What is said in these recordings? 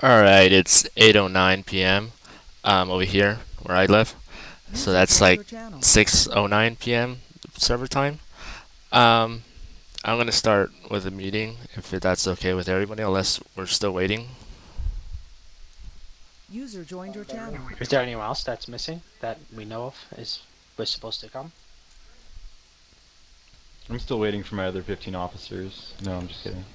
Alright, it's 8:09 p.m. Over here where I live. So User that's joined like your channel. 6:09 p.m. server time. Um, I'm gonna start with a meeting if that's okay with everybody, unless we're still waiting. User joined your channel. Is there anyone else that's missing that we know of was supposed to come? I'm still waiting for my other 15 officers. No, I'm just kidding.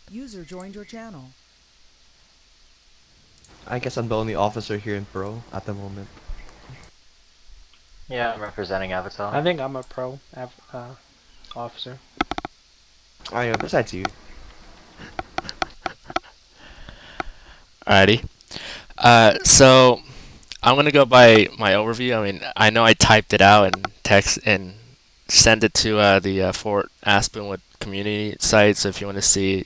User joined your channel. I guess I'm the only officer here in Pro at the moment. Yeah, I'm representing Avatar. I think I'm a pro officer. I know, besides you. Alrighty. So I'm gonna go by my overview. I mean, I know I typed it out and text and send it to the Fort Aspenwood community site. So if you want to see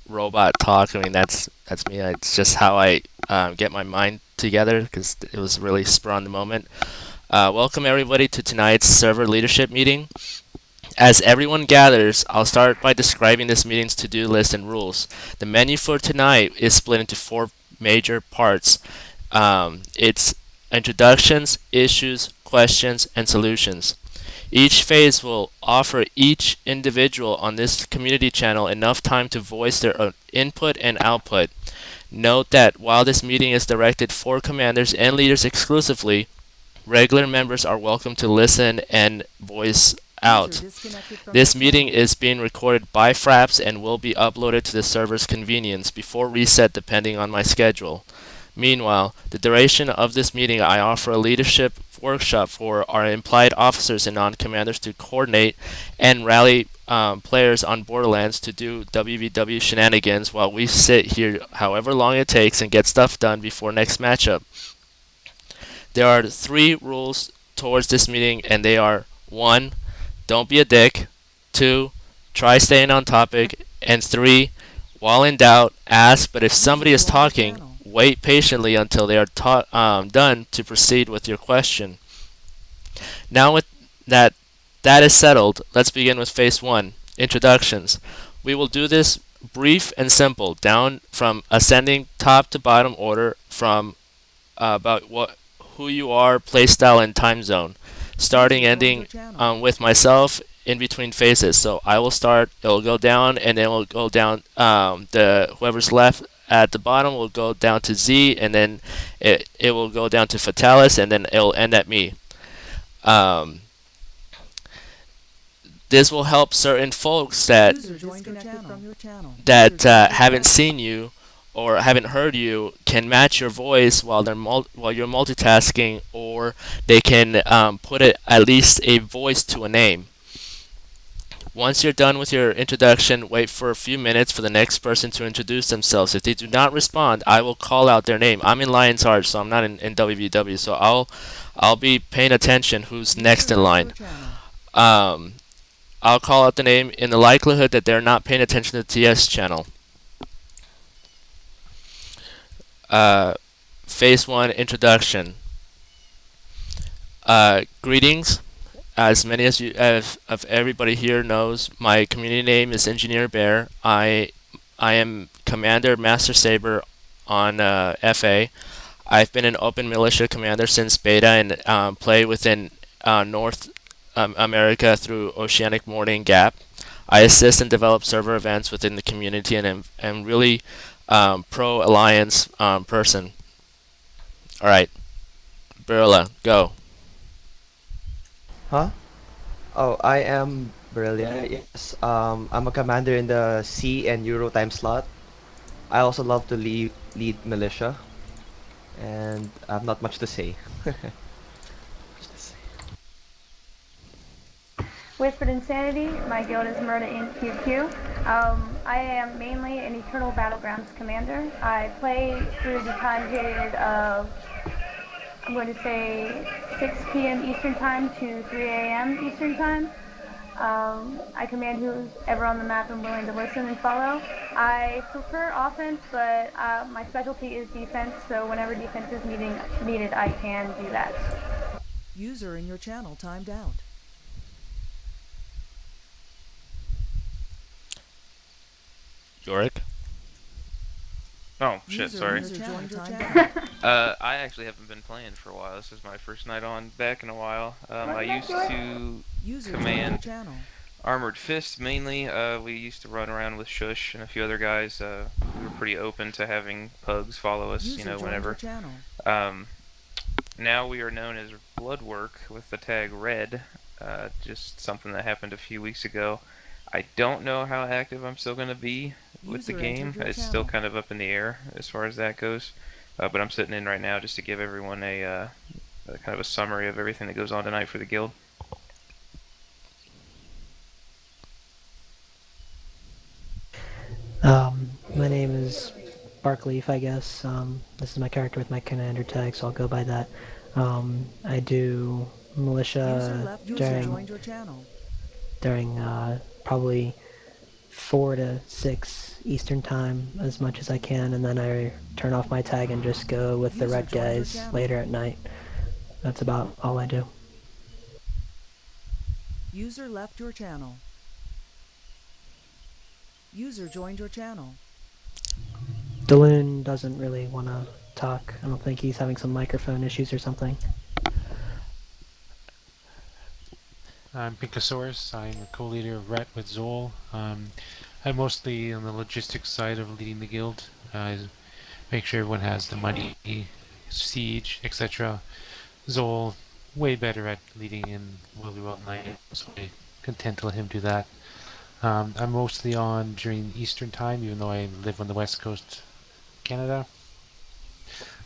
robot talk, I mean that's me. It's just how I get my mind together because it was really spur on the moment. Welcome everybody to tonight's server leadership meeting. As everyone gathers, I'll start by describing this meeting's to-do list and rules. The menu for tonight is split into four major parts. It's introductions, issues, questions, and solutions. Each phase will offer each individual on this community channel enough time to voice their own input and output. Note that while this meeting is directed for commanders and leaders exclusively, regular members are welcome to listen and voice User out. disconnected from your This meeting channel. is being recorded by Fraps and will be uploaded to the server's convenience before reset depending on my schedule. Meanwhile, the duration of this meeting, I offer a leadership workshop for our implied officers and non-commanders to coordinate and rally players on Borderlands to do WVW shenanigans while we sit here however long it takes and get stuff done before next matchup. There are three rules towards this meeting, and they are 1. Don't be a dick. 2. Try staying on topic. And 3. While in doubt, ask, but if User somebody is joined your talking, channel. wait patiently until they are done to proceed with your question. Now with that is settled, let's begin with phase 1, introductions. We will do this brief and simple, down from ascending top to bottom order from about who you are, playstyle, and time zone. Starting, User joined your ending channel. with myself in between phases. So I will start. It will go down, and then it will go down. The whoever's left at the bottom will go down to Z, and then it will go down to Fatalis, and then it will end at me. Um, this will help certain folks that User disconnected from your channel. haven't seen you or haven't heard you can match your voice while while you're multitasking, or they can put at least a voice to a name. Once you're done with your introduction, wait for a few minutes for the next person to introduce themselves. If they do not respond, I will call out their name. I'm in Lion's Heart, so I'm not in WVW, so I'll be paying attention who's next User in left your line. channel. Um, I'll call out the name in the likelihood that they're not paying attention to the TS channel. Uh, Phase 1 introduction. Greetings. As many as you of everybody here knows, my community name is Engineer Bear. I am Commander Master Saber on FA. I've been an open militia commander since beta and play within North America through Oceanic Morning Gap. I assist and develop server events within the community and am really pro alliance person. All right, Barilla, go. Huh? Oh, I am Brilliant. Yes. I'm a commander in the C and Euro time slot. I also love to lead militia, and I have not much to say. Much to say. Whispered Insanity, my guild is Murder in QQ. I am mainly an Eternal Battlegrounds commander. I play through the time period of, I'm going to say, 6 p.m. Eastern Time to 3 a.m. Eastern Time. I command who's ever on the map and willing to listen and follow. I prefer offense, but my specialty is defense, so whenever defense is needed, I can do that. User in your channel timed out. Yorick. Oh shit, User sorry. in your channel timed out. I actually haven't been playing for a while. This is my first night on back in a while. I Welcome back, used George. to User joined your command channel. Armored Fist mainly. We used to run around with Shush and a few other guys. We were pretty open to having pugs follow us, User you know, joined your whenever. channel. Now we are known as Bloodwork with the tag Red. Just something that happened a few weeks ago. I don't know how active I'm still going to be with the User game. entered your It's still channel. kind of up in the air as far as that goes. But I'm sitting in right now just to give everyone a kind of a summary of everything that goes on tonight for the guild. My name is Barkleaf, I guess. This is my character with my commander tag, so I'll go by that. I do User militia left your during joined your channel. probably 4 to 6 Eastern time as much as I can, and then I turn off my tag and just go with the User red joined your guys channel. later at night. That's about all I do. User left your channel. User joined your channel. Daloon doesn't really want to talk. I don't think he's having some microphone issues or something. I'm Pinkosaurus. I'm a co-leader of Ret with Zol. I'm mostly on the logistics side of leading the guild. Make sure everyone has the money, siege, etc. Zol, way better at leading in Willy World Night, so I'm content to let him do that. I'm mostly on during Eastern time, even though I live on the west coast of Canada.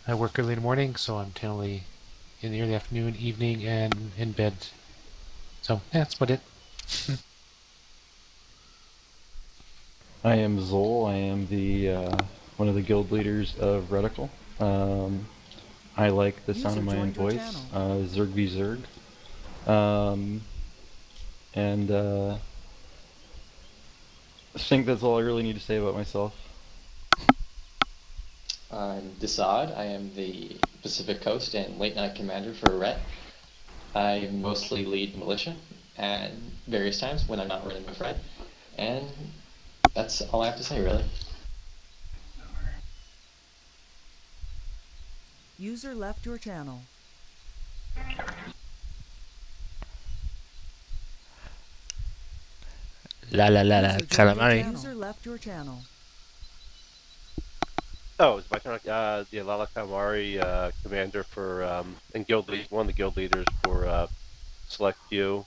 I work early in the morning, so I'm generally in the early afternoon, evening, and in bed. So yeah, that's about it. I am Zol. I am the one of the guild leaders of Reticle. I like the sound User of my own joined your voice. channel. Zerg v Zerg. And I think that's all I really need to say about myself. I'm Desad. I am the Pacific Coast and Late Night Commander for Ret. I mostly lead militia at various times when I'm not running with Ret. And that's all I have to say, really. User left your channel. La la la la User joined your calamari. channel. User left your channel. Oh, it's my turn. Yeah, Lala Kamari, commander for and guild lead, one of the guild leaders for Select Few.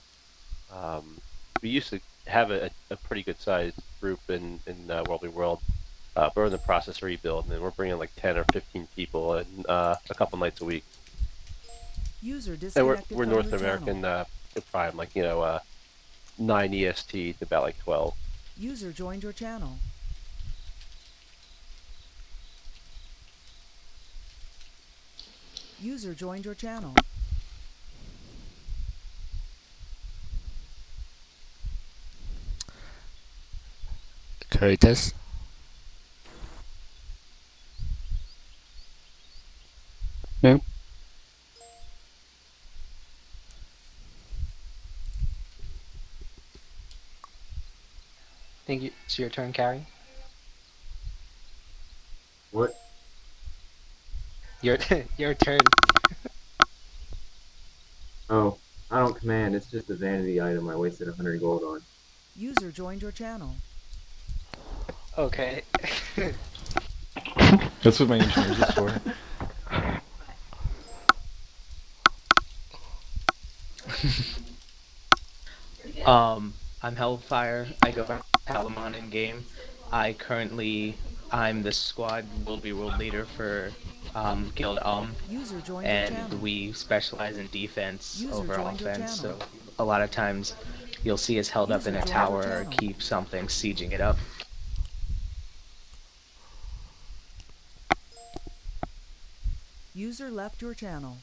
We used to have a pretty good sized group in Worldly World. We're in the process of rebuilding, and we're bringing like 10 or 15 people in a couple nights a week. User And disconnected we're from North your American channel. prime, like 9 EST to about like 12. User joined your channel. User joined your channel. Caritas. Nope. I think it's your turn, Carrie. What? Your your turn. Oh, I don't command. It's just a vanity item I wasted 100 gold on. User joined your channel. Okay. That's what my engineers is for. I'm Hellfire. I go by Palamon in game. I'm the squad will be world leader for Guild User joined your and channel. we specialize in defense User over joined your offense. channel. So a lot of times you'll see us held up in a User joined your tower or channel. keep something sieging it up. User left your channel.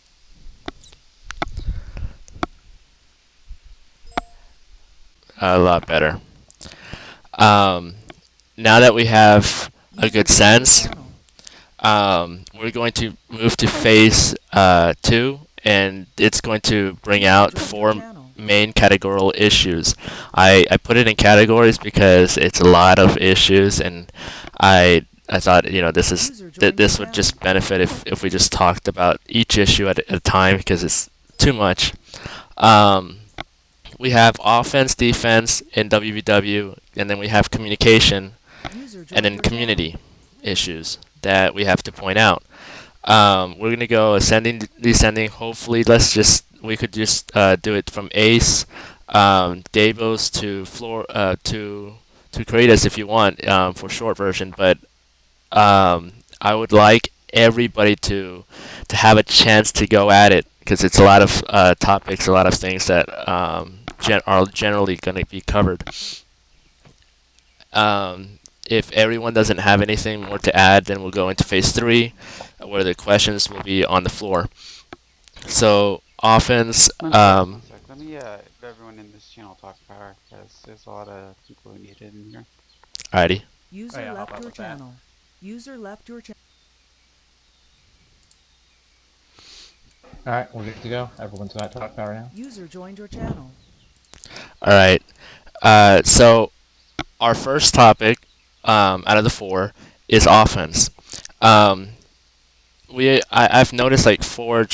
a lot better. Um, Now that we have a User good joined your sense, channel. we're going to move to phase two, and it's going to bring User out joined your four channel. main categorical issues. I put it in categories because it's a lot of issues, and I thought User joined your this would channel. just benefit if we just talked about each issue at a time because it's too much. Um, we have offense, defense in WVW, and then we have communication User and joined then your channel. community issues that we have to point out. We're gonna go ascending, descending. Hopefully, we could just do it from Ace, Davos to floor to Kratos if you want for short version. But I would like everybody to have a chance to go at it because it's a lot of topics, a lot of things that are generally going to be covered. If everyone doesn't have anything more to add, then we'll go into phase three, where the questions will be on the floor. So offense. One sec. Let me let everyone in this channel talk power because there's a lot of people who need it in here. Alrighty. User yeah, left hop up your with that. channel. User left your channel. Alright, we're good to go. Everyone's got talk power now. User joined your channel. All right. So our first topic out of the four is offense. Um, I've noticed like four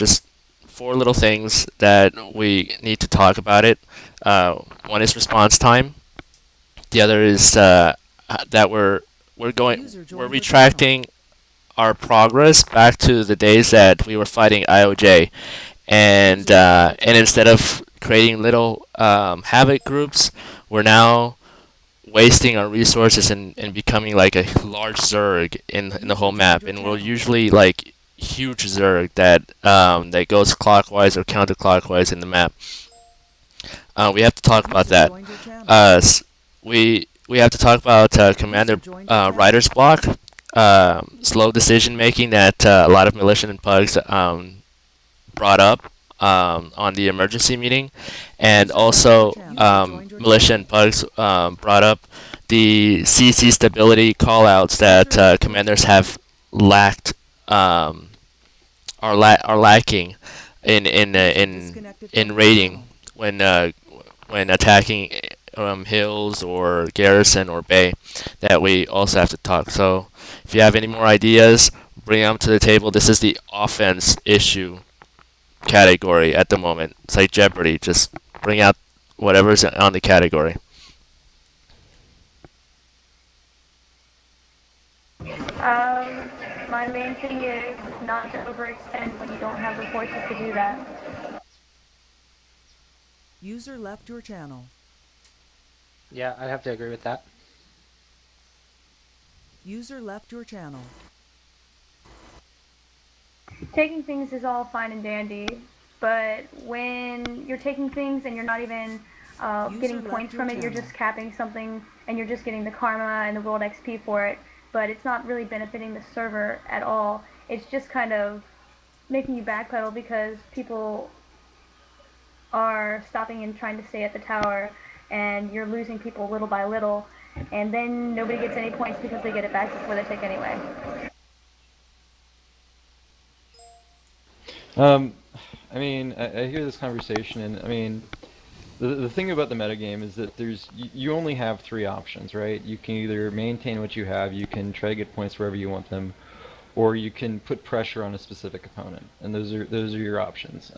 little things that we need to talk about it. One is response time. The other is that User we're joined your channel. retracting our progress back to the days that we were fighting IOJ, and instead of creating little havoc groups, we're now wasting our resources and becoming like a large Zerg in the whole map, and we're usually like huge Zerg that goes clockwise or counterclockwise in the map. We have to talk about User that. joined your channel. We have to talk about Commander User joined your channel. Writer's Block, slow decision making that a lot of militia and pugs brought up on the emergency meeting, and User also left your channel. User joined your militia channel. and pugs brought up the CC stability callouts that User left your commanders channel. have lacked are lacking in User in disconnected in from your raiding channel. when attacking hills or garrison or bay, that we also have to talk. So if you have any more ideas, bring them to the table. This is the offense issue category at the moment. It's like Jeopardy. Just bring out whatever's on the category. My main thing is not to overextend when you don't have the forces to do that. User left your channel. Yeah, I'd have to agree with that. User left your channel. Taking things is all fine and dandy, but when you're taking things and you're not even getting left points your from it, you're channel. just capping something and you're just getting the karma and the world XP for it, but it's not really benefiting the server at all. It's just kind of making you backpedal because people are stopping and trying to stay at the tower, and you're losing people little by little, and then nobody gets any points because they get it back before they take anyway. I mean, I hear this conversation, and I mean, the thing about the metagame is that you only have three options, right? You can either maintain what you have, you can try to get points wherever you want them, or you can put pressure on a specific opponent, and those are your options.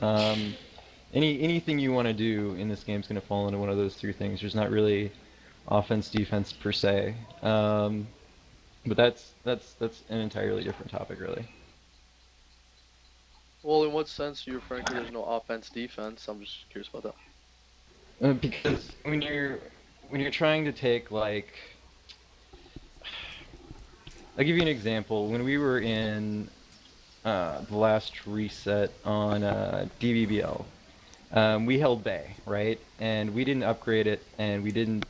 Anything you want to do in this game is going to fall into one of those three things. There's not really offense, defense per se, but that's an entirely different topic, really. Well, in what sense do you referring to there's no offense, defense? I'm just curious about that. Because when you're trying to take like, I'll give you an example. When we were in the last reset on DVBL, we held Bay, right? And we didn't upgrade it, and we didn't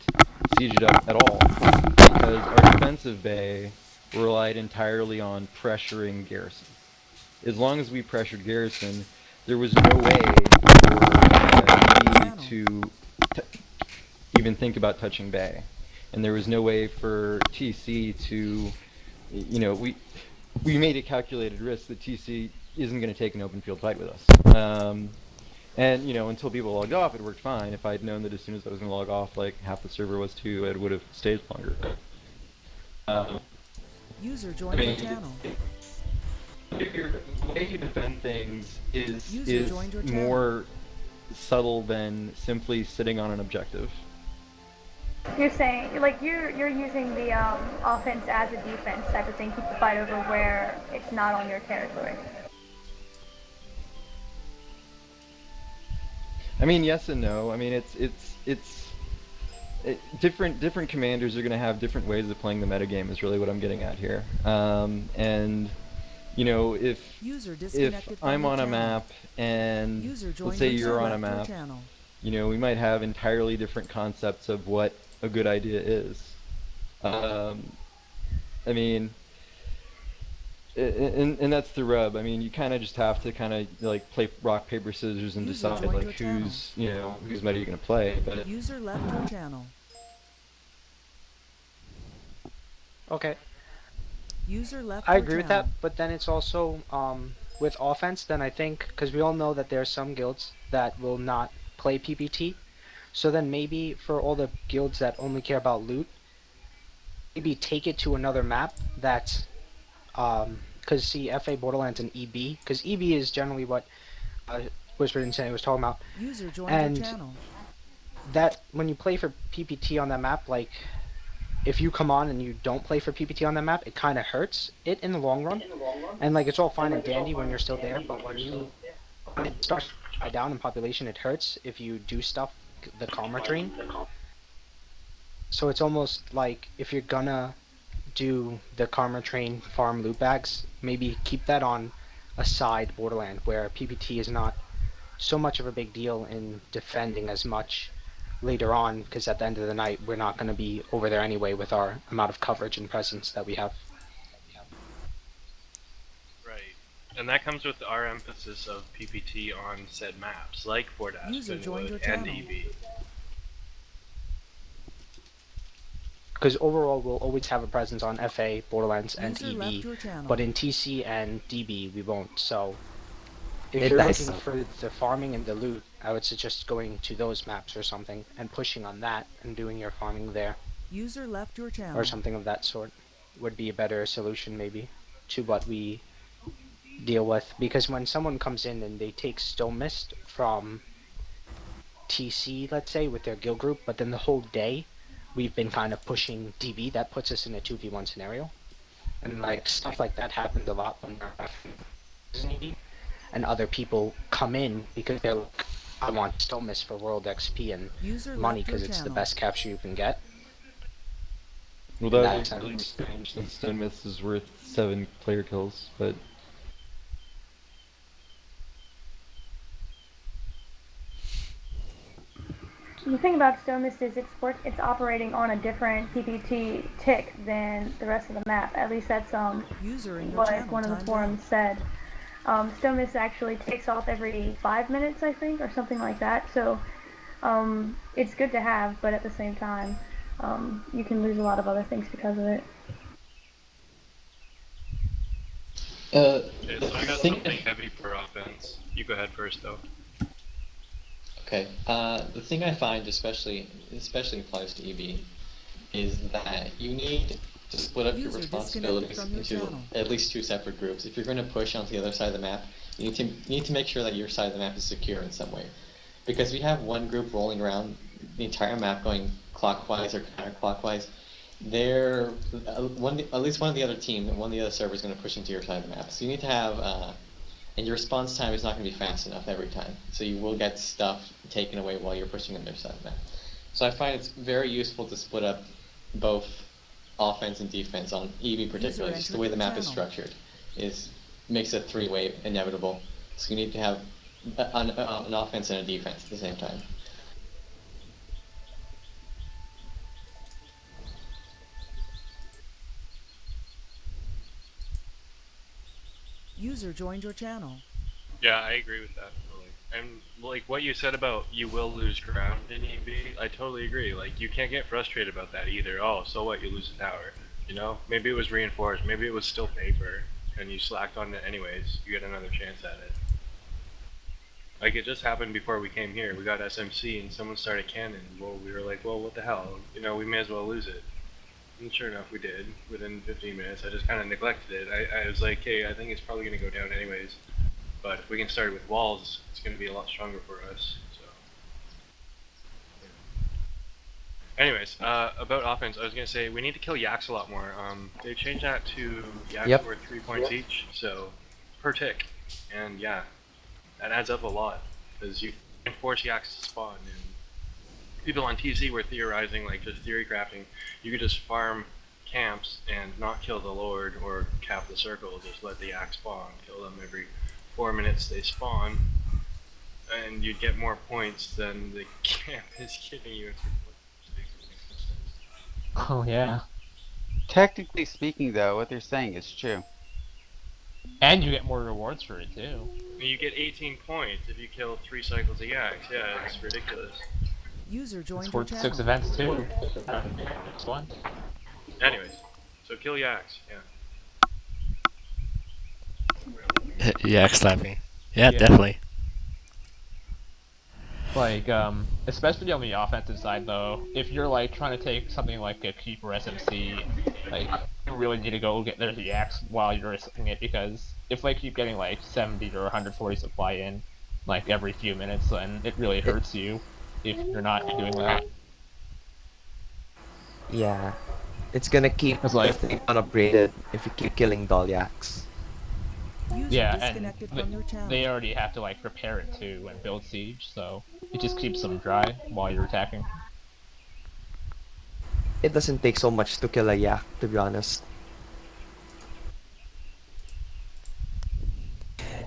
siege it up at all because our defensive Bay relied entirely on pressuring Garrison. As long as we pressured Garrison, there was no way for me to even think about touching Bay, and there was no way for TC to, we made a calculated risk that TC isn't going to take an open field fight with us. And until people logged off, it worked fine. If I'd known that as soon as I was going to log off, like half the server was too, it would have stayed longer. User joined your channel. The way you defend things User is joined your channel. more subtle than simply sitting on an objective. You're saying, like, you're using the offense as a defense type of thing, keep the fight over where it's not on your territory. I mean, yes and no. I mean, different commanders are going to have different ways of playing the metagame. Is really what I'm getting at here. And if I'm on a map and let's say you're on a map, we might have entirely different concepts of what a good idea is. I mean, and that's the rub. I mean, you kind of just have to kind of like play rock paper scissors and decide like whose meta you're gonna play. But User left your channel. Okay. User left I your agree with channel. that, but then it's also with offense. Then I think because we all know that there are some guilds that will not play PPT, so then maybe for all the guilds that only care about loot, maybe take it to another map that's because see FA Borderlands and EB, because EB is generally what Whispered Insanity was talking about. User joined And your channel. that when you play for PPT on that map, like if you come on and you don't play for PPT on that map, it kind of hurts it in the long run. And like it's all fine and dandy when you're still there, but when it starts to die down in population, it hurts if you do stuff the karma train. So it's almost like if you're gonna do the karma train farm loot bags, maybe keep that on a side Borderland where PPT is not so much of a big deal in defending as much later on, because at the end of the night we're not going to be over there anyway with our amount of coverage and presence that we have. Right. And that comes with our emphasis of PPT on said maps, like Fort Aspenwood and EB. Because overall we'll always have a presence on FA, Borderlands, and User left EB, your channel. but in TC and DB we won't. So if you're looking for the farming and the loot, I would suggest going to those maps or something and pushing on that and doing your farming there. User left your channel. Or something of that sort would be a better solution maybe to what we deal with. Because when someone comes in and they take Stone Mist from TC, let's say, with their guild group, but then the whole day we've been kind of pushing DB, that puts us in a 2v1 scenario. And like stuff like that happens a lot when we're and other people come in because they're like, I want Stone Mist for World XP and money because it's the best capture you can get. well, that is really strange since Stone Mist is worth 7 player kills, but The thing about Stone Mist is it's operating on a different PPT tick than the rest of the map. At least that's what one of the forums said. Stone Mist actually takes off every 5 minutes, I think, or something like that. So it's good to have, but at the same time, you can lose a lot of other things because of it. So I got something heavy for offense. You go ahead first, though. Okay. The thing I find especially applies to EB is that you need to split up your responsibilities into at least 2 separate groups. If you're going to push onto the other side of the map, you need to make sure that your side of the map is secure in some way. Because we have one group rolling around the entire map going clockwise or counterclockwise, at least one of the other team, one of the other servers is going to push into your side of the map. So you need to have, and your response time is not going to be fast enough every time. So you will get stuff taken away while you're pushing on their side of the map. So I find it's very useful to split up both offense and defense on EV particularly. Just the way the map is structured makes a 3-way inevitable. So you need to have an offense and a defense at the same time. User joined your channel. Yeah, I agree with that. Totally. And like what you said about you will lose ground in EV, I totally agree. Like you can't get frustrated about that either. Oh, so what? You lose a tower. You know, maybe it was reinforced. Maybe it was still paper, and you slacked on it anyways. You get another chance at it. Like it just happened before we came here. We got SMC and someone started cannon. Well, we were like, well, what the hell? You know, we may as well lose it. And sure enough, we did. Within 15 minutes, I just kind of neglected it. I was like, hey, I think it's probably going to go down anyways. But if we can start with walls, it's going to be a lot stronger for us. So, yeah. Anyways, about offense, I was going to say we need to kill Yaks a lot more. They changed that to Yaks Yep. worth 3 points each, so per tick. And yeah, that adds up a lot because you can force Yaks to spawn. And people on TC were theorizing, like just theory crafting, you could just farm camps and not kill the Lord or cap the circle, just let the Yaks spawn, kill them every 4 minutes they spawn, and you'd get more points than the camp is giving you. Oh yeah. Technically speaking, though, what they're saying is true. And you get more rewards for it too. You get 18 points if you kill 3 cycles of Yaks. Yeah, it's ridiculous. User It's joined your worth 6 channel. events too. Next one. Anyways, so kill Yaks, yeah. Yak slapping. Yeah, Yeah. definitely. Like, especially on the offensive side, though, if you're like trying to take something like a keeper SMC, like you really need to go get their Yaks while you're risking it, because if they keep getting like 70 or 140 supply in, like every few minutes, then it really It, hurts you if you're not doing that. yeah. It's gonna keep It's the like, thing unupgraded if you keep killing Dolyaks. User yeah, and disconnected from your channel. they already have to like prepare it too and build siege, so it just keeps them dry while you're attacking. It doesn't take so much to kill a yak, to be honest.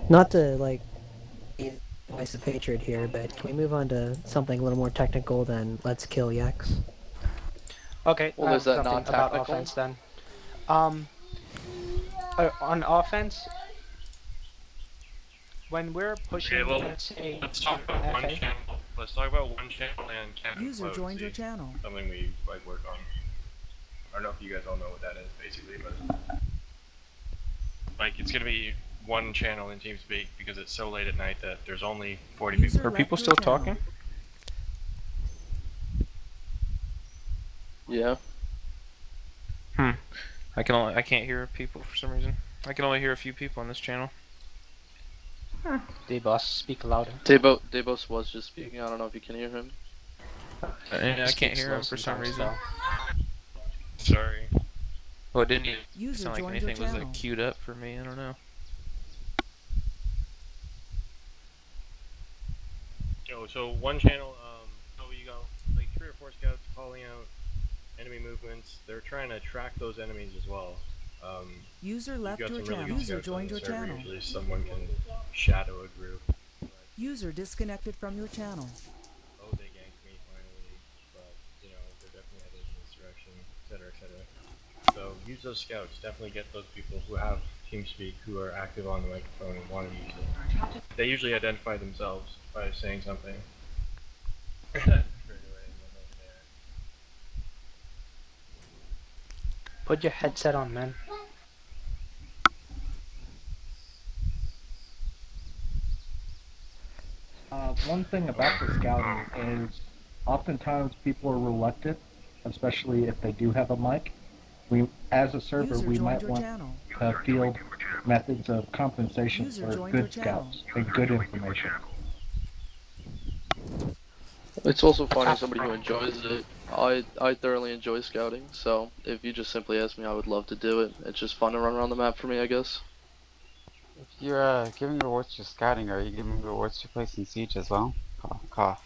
Not to like be the voice of hatred here, but can we move on to something a little more technical than let's kill yaks? Okay, Well, I is have that something about non-technical? offense then. On offense, when we're pushing, Okay, well, let's say, let's talk about one FA. channel. Let's talk about one channel and cannon User float. joined your See, channel. something we like work on. I don't know if you guys all know what that is, basically, but like it's gonna be one channel in TeamSpeak because it's so late at night that there's only 40 User people. Are people left your still channel. talking? Yeah. I can't hear people for some reason. I can only hear a few people on this channel. D-Boss, speak louder. Debos was just speaking. I don't know if you can hear him. And I Speak can't hear slow him for some sometimes, reason. though. Sorry. Well, it didn't even User sound like joined your anything was channel. like queued up for me. I don't know. So one channel, so you got like 3 or 4 scouts calling out enemy movements. They're trying to track those enemies as well. User You've left got your some really channel. good User scouts on joined the your server. channel. Usually someone can shadow a group. User disconnected from your channel. Oh, they ganked me finally, but you know they're definitely headed in this direction, etc., etc. So use those scouts. Definitely get those people who have TeamSpeak, who are active on the microphone and want to use it. They usually identify themselves by saying something. Right away, and then over there. Put your headset on, man. One thing about the scouting is oftentimes people are reluctant, especially if they do have a mic. As a server, User we joined might your want channel. to field methods of compensation User for joined your good channel. scouts and good information. It's also finding somebody who enjoys it. I thoroughly enjoy scouting, so if you just simply ask me, I would love to do it. It's just fun to run around the map for me, I guess. If you're giving rewards to scouting, are you giving rewards to placing siege as well? Cough, cough.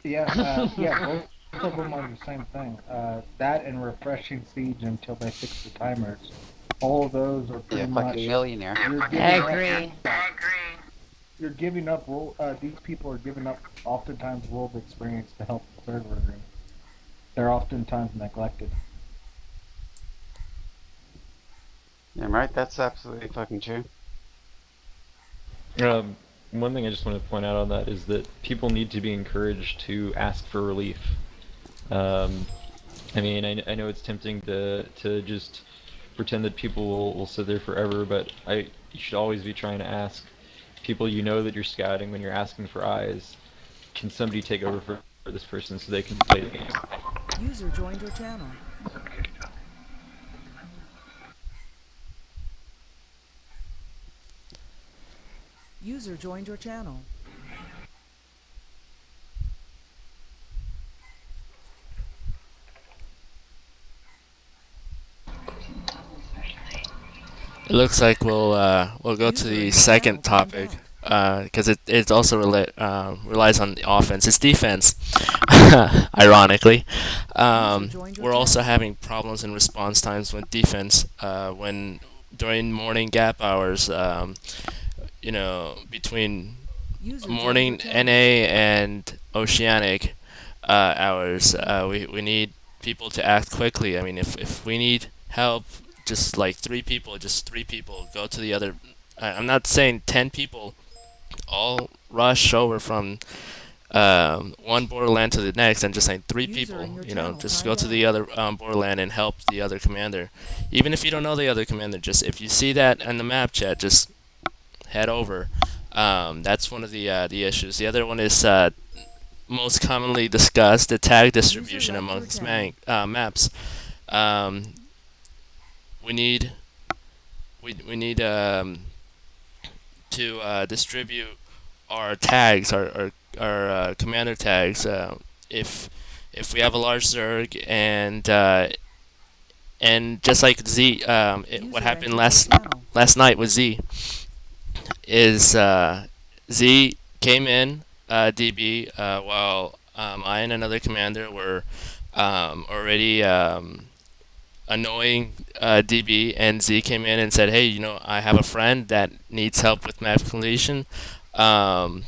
Yeah, both of them are the same thing. That and refreshing siege until they fix the timers. All of those are pretty Yeah, much. fucking millionaire. You're giving up role. These people are giving up oftentimes world experience to help the server. And they're oftentimes neglected. Yeah, right. That's absolutely fucking true. one thing I just want to point out on that is that people need to be encouraged to ask for relief. Um, I mean, I know it's tempting to just pretend that people will sit there forever, but you should always be trying to ask people you know that you're scouting when you're asking for eyes. Can somebody take over for this person so they can play the game? User joined your channel. User joined your channel. It looks like we'll go to User the in your channel second timed topic out. because it also relies on the offense. It's defense, ironically. User joined your We're also channel. having problems in response times with defense when during morning gap hours. Between User joined your morning channel. NA and oceanic hours, we need people to act quickly. I mean, if we need help, just like just three people go to the other. I'm not saying 10 people all rush over from one borderland to the next and just saying three User people, in your just go timed to out. the other borderland and help the other commander. Even if you don't know the other commander, just if you see that in the map chat, just head over. That's one of the issues. The other one is most commonly discussed the tag User distribution left your amongst channel. maps. Um, we need we need to distribute our tags, our commander tags. If we have a large Zerg and just like Z, what User happened entered your channel. last night with Z is Z came in DB while I and another commander were already annoying DB, and Z came in and said, "Hey, I have a friend that needs help with map completion. Um,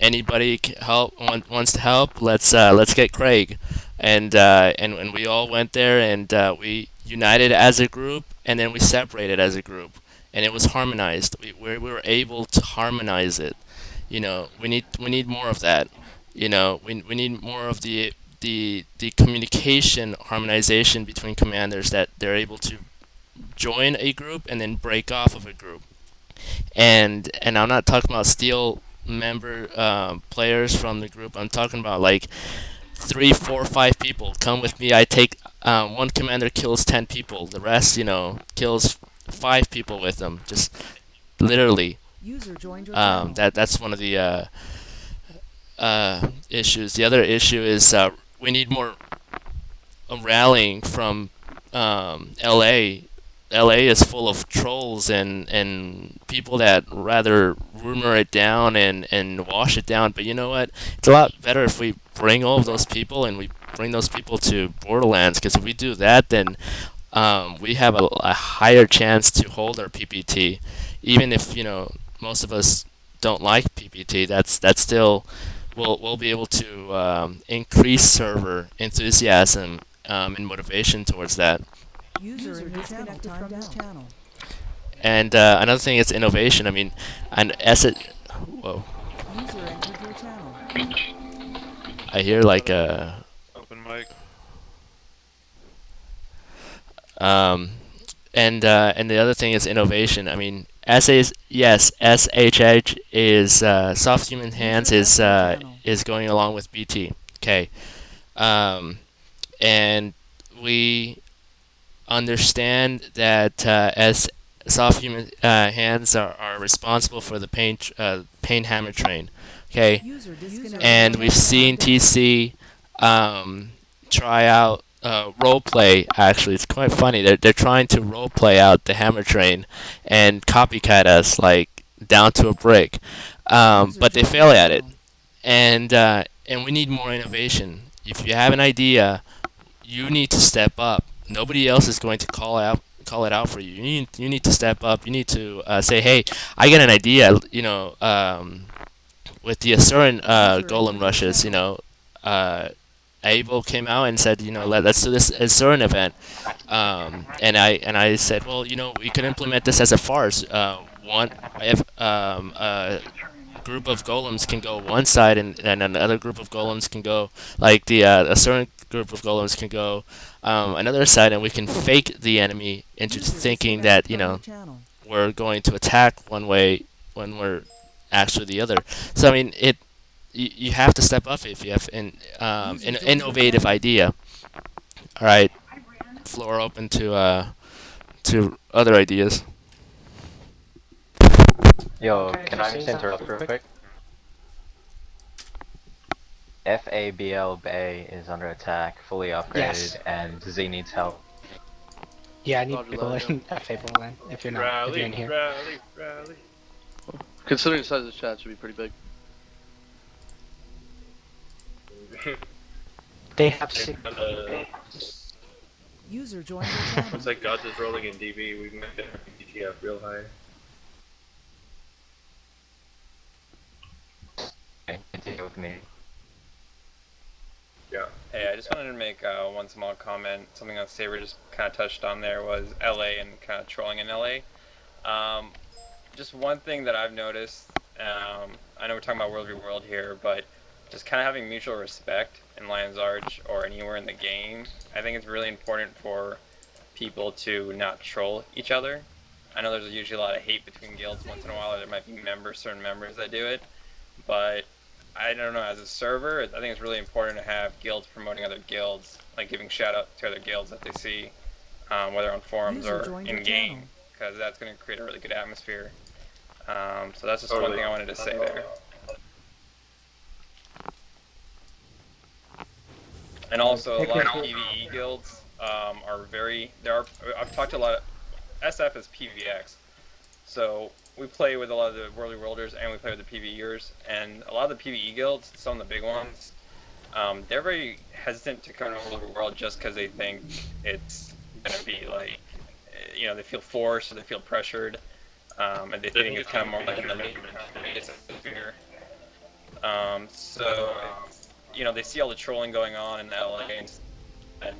anybody wants to help? Let's get Craig." And we all went there and we united as a group, and then we separated as a group, and it was harmonized. We were able to harmonize it. We need more of that. We need more of the communication harmonization between commanders, that they're able to join a group and then break off of a group. And I'm not talking about steal member players from the group. I'm talking about like three, four, five people come with me. I take one commander kills 10 people. The rest, kills five people with them. Just literally. User joined your channel. That's one of the issues. The other issue is we need more rallying from LA. LA is full of trolls and people that rather rumor it down and wash it down. But you know what? It's a lot better if we bring all of those people and we bring those people to Borderlands. Because if we do that, then we have a higher chance to hold our PPT. Even if most of us don't like PPT, that's still we'll be able to increase server enthusiasm and motivation towards that. User in your channel timed out. Channel. And another thing is innovation. I mean, and as it, whoa, User entered your channel. I hear like Open mic. um, and the other thing is innovation. I mean, essays, yes, SHH is soft human hands is going along with BT. Okay, and we understand that as soft human hands are responsible for the pain hammer train. Okay, User disconnected. and we've seen TC try out role play. Actually, it's quite funny. They're trying to role play out the hammer train and copycat us like down to a brick, but they fail at it. And we need more innovation. If you have an idea, you need to step up. Nobody else is going to call it out for you. You need to step up. You need to say, hey, I got an idea. With the Asuran golem rushes, Abel came out and said, let's do this Asuran event. And I said, well, we could implement this as a farce. One, if group of golems can go one side, and another group of golems can go like the a certain group of golems can go another side, and we can fake the enemy into thinking that we're going to attack one way when we're actually the other. So I mean, you have to step up if you have an innovative idea. All right, floor open to other ideas. Yo, can I just interrupt real quick? FABL Bay is under attack, fully upgraded, Yes. and Z needs help. Yeah, I need Roger people that, in FA Land if you're not if you're in here. Rally. Considering the size of the chat, should be pretty big. They have 6. User joined your channel. Looks like Gods is rolling in DB. We might get our PTF real high. Okay, continue with me. Yeah. Hey, I just wanted to make one small comment. Something that Saber just kind of touched on there was LA and kind of trolling in LA. Just one thing that I've noticed, I know we're talking about World v. World here, but just kind of having mutual respect in Lion's Arch or anywhere in the game, I think it's really important for people to not troll each other. I know there's usually a lot of hate between guilds once in a while, or there might be certain members that do it, but I don't know, as a server, I think it's really important to have guilds promoting other guilds, like giving shout out to other guilds that they see, whether on forums or in game, because that's going to create a really good atmosphere. So that's just one thing I wanted to say there. And also, a lot of PvE guilds are I've talked to a lot of, SF is PvX, so we play with a lot of the Worldly Worlders and we play with the PvEers, and a lot of the PvE guilds, some of the big ones, they're very hesitant to come to Worldly World just because they think it's going to be like, they feel forced or they feel pressured, and they think it's kind of more like an atmosphere. So, they see all the trolling going on in LA and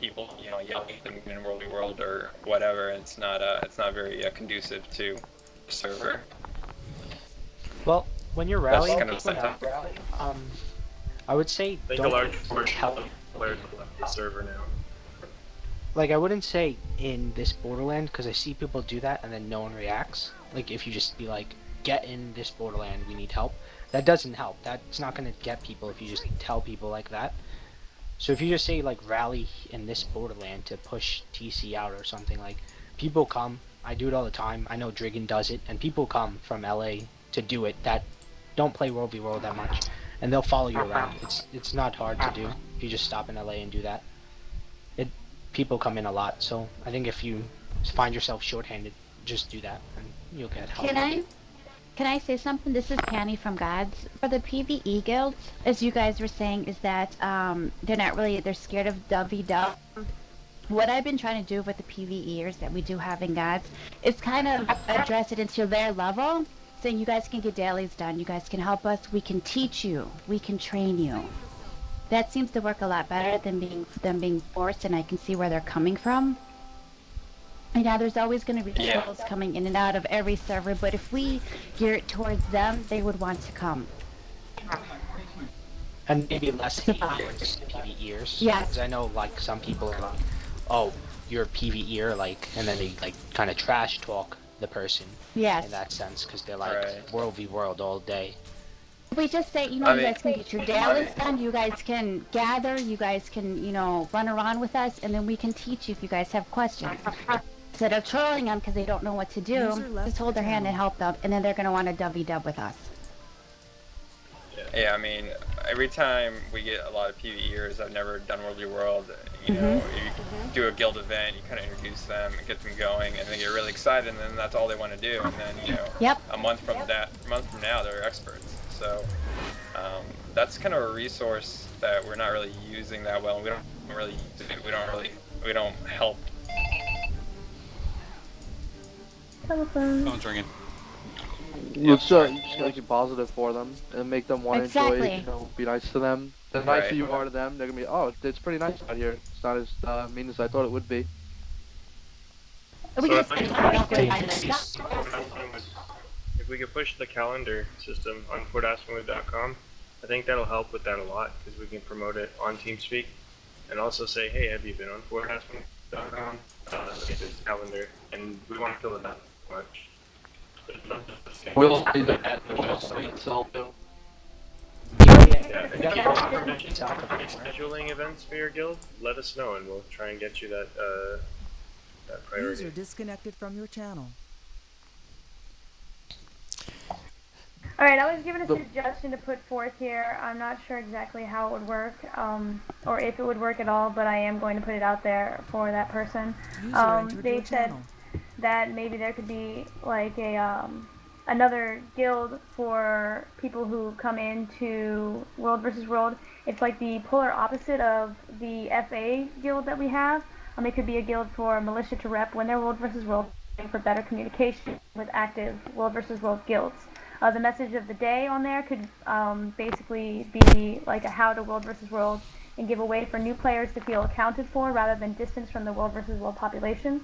people, yelling at them in Worldly World or whatever. It's not very conducive to the server. Well, when you're rallying, That's kind of I would say I think don't a large portion tell. of players have left the server now. Like, I wouldn't say in this Borderland, because I see people do that and then no one reacts. Like, if you just be like, get in this Borderland, we need help. That doesn't help. That's not going to get people if you just tell people like that. So if you just say, like, rally in this Borderland to push TC out or something, like, people come. I do it all the time. I know Drigan does it, and people come from LA to do it that don't play World v World that much, and they'll follow you around. It's not hard to do if you just stop in LA and do that. People come in a lot, so I think if you find yourself shorthanded, just do that, and you'll get help. Can I say something? This is Panny from Gods. For the PvE guilds, as you guys were saying, is that they're scared of dovey-dov. What I've been trying to do with the PvEers that we do have in Gods is kind of address it into their level, saying you guys can get dailies done, you guys can help us, we can teach you, we can train you. That seems to work a lot better than them being forced, and I can see where they're coming from. And now there's always going to be trolls coming in and out of every server, but if we gear it towards them, they would want to come. And maybe less PvEers. Yes. Because I know, like, some people are like, oh, you're a PvEer, like, and then they, like, kind of trash talk the person. Yes. In that sense, because they're like, World v World all day. We just say, you guys can get your dailies done, you guys can gather, you guys can, run around with us, and then we can teach you if you guys have questions. Instead of trolling them because they don't know what to do, just hold their hand and help them, and then they're going to want to dovey-dub with us. Yeah, I mean, every time we get a lot of PvEers, I've never done World v World, you do a guild event, you kind of introduce them, and get them going, and they get really excited, and then that's all they want to do, and then, a month from now, they're experts. So that's kind of a resource that we're not really using that well. We don't help. Phone's ringing. You just gotta keep positive for them and make them want to enjoy it, be nice to them. The nicer you are to them, they're gonna be, oh, it's pretty nice out here. It's not as mean as I thought it would be. If we we could push the calendar system on fortaspinwood.com. I think that'll help with that a lot because we can promote it on TeamSpeak and also say, hey, have you been on fortaspinwood.com? Look at this calendar, and we want to fill it up much. We'll do that at the website itself too. Yeah, if you want scheduling events for your guild, let us know and we'll try and get you that priority. User disconnected from your channel. Alright, I was given a suggestion to put forth here. I'm not sure exactly how it would work, or if it would work at all, but I am going to put it out there for that person. They said that maybe there could be like a another guild for people who come into World vs. World. It's like the polar opposite of the FA guild that we have. It could be a guild for militia to rep when they're World vs. World for better communication with active World vs. World guilds. The message of the day on there could basically be like a how to World vs. World and give a way for new players to feel accounted for rather than distanced from the World vs. World population.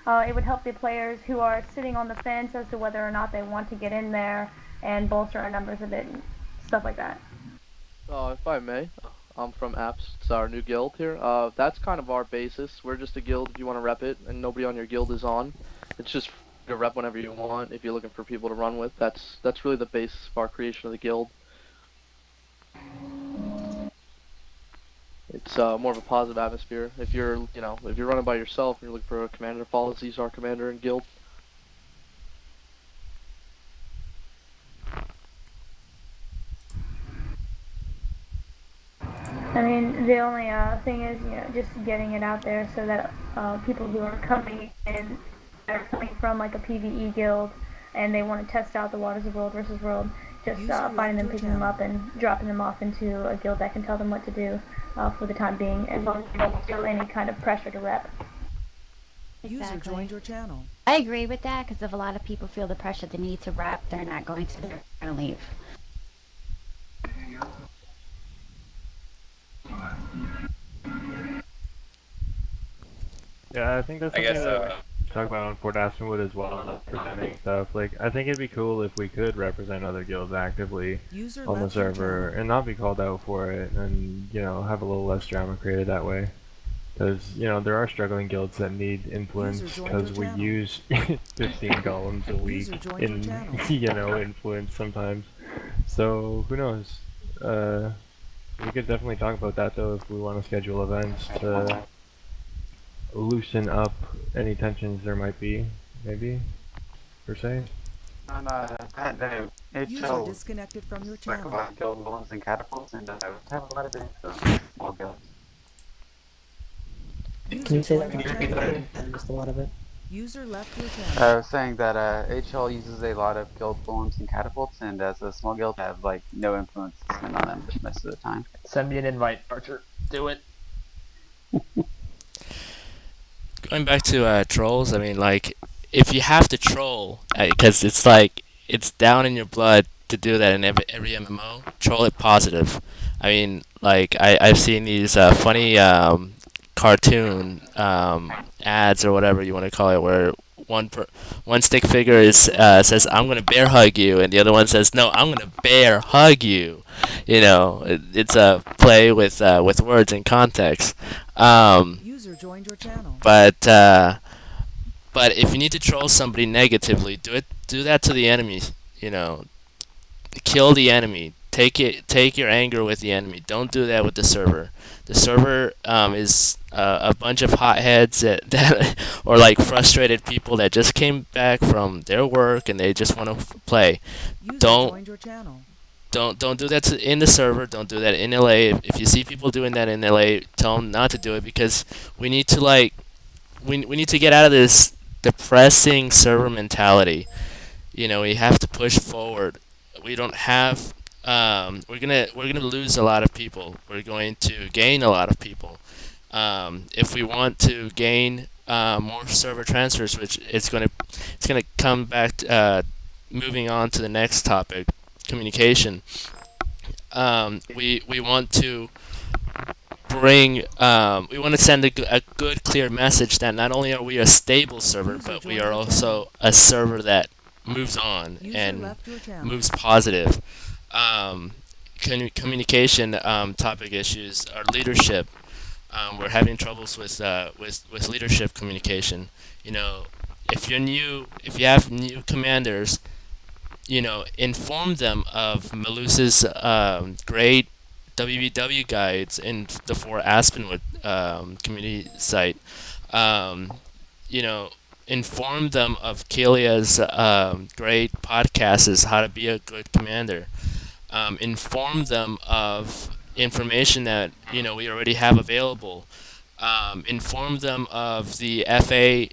It would help the players who are sitting on the fence as to whether or not they want to get in there and bolster our numbers a bit and stuff like that. If I may, I'm from Apps. It's our new guild here. That's kind of our basis. We're just a guild if you want to rep it, and nobody on your guild is on. It's just to rep whenever you want. If you're looking for people to run with, that's really the basis of our creation of the guild. It's more of a positive atmosphere. If you're running by yourself and you're looking for a commander to follow, he's our commander and guild. I mean, the only thing is, just getting it out there so that people who are coming in are coming from like a PvE guild and they want to test out the waters of World vs. World, just finding them, picking them up, and dropping them off into a guild that can tell them what to do for the time being, as long as you don't feel any kind of pressure to rep. User joined your channel. I agree with that because if a lot of people feel the pressure they need to rep, they're not going to. They're going to leave. Yeah, I think that's something that we talk about on Fort Aspenwood as well, presenting stuff. Like, I think it'd be cool if we could represent other guilds actively on the server and not be called out for it, and have a little less drama created that way. Because there are struggling guilds that need influence because we use 15 golems a week in influence sometimes. So who knows? We could definitely talk about that though if we want to schedule events to loosen up any tensions there might be, maybe, per se. On that User disconnected from your channel. a lot of guild golems and catapults, and have a lot of small guilds. Can you say that again? I missed a lot of it. User left your channel. I was saying that HL uses a lot of guild golems and catapults, and as a small guild, have like no influence to spend on them most of the time. Send me an invite, Archer. Do it. Going back to trolls, I mean, like, if you have to troll, because it's like, it's down in your blood to do that in every MMO, troll it positive. I mean, like, I've seen these funny cartoon ads or whatever you want to call it, where one stick figure says, I'm going to bear hug you, and the other one says, no, I'm going to bear hug you. It's a play with words and context. User joined your channel. But if you need to troll somebody negatively, do that to the enemy. Kill the enemy. Take your anger with the enemy. Don't do that with the server. The server is a bunch of hotheads that or like frustrated people that just came back from their work and they just want to play. Don't do that in the server. Don't do that in LA. If you see people doing that in LA, tell them not to do it, because we need to we need to get out of this depressing server mentality. We have to push forward. We don't have we're gonna lose a lot of people. We're going to gain a lot of people. If we want to gain more server transfers, which it's gonna come back to, moving on to the next topic, communication. We want to we want to send a good, clear message that not only are we a stable server, but we are also a server that moves on User and left your channel. moves positive. Um, communication topic issues are leadership. We're having troubles with leadership communication. You know, if you have new commanders, inform them of Melusa's great WBW guides in the For Aspenwood community site. Um, you know, inform them of Kelia's great podcasts, How to Be a Good Commander. Inform them of information that we already have available. Inform them of the FA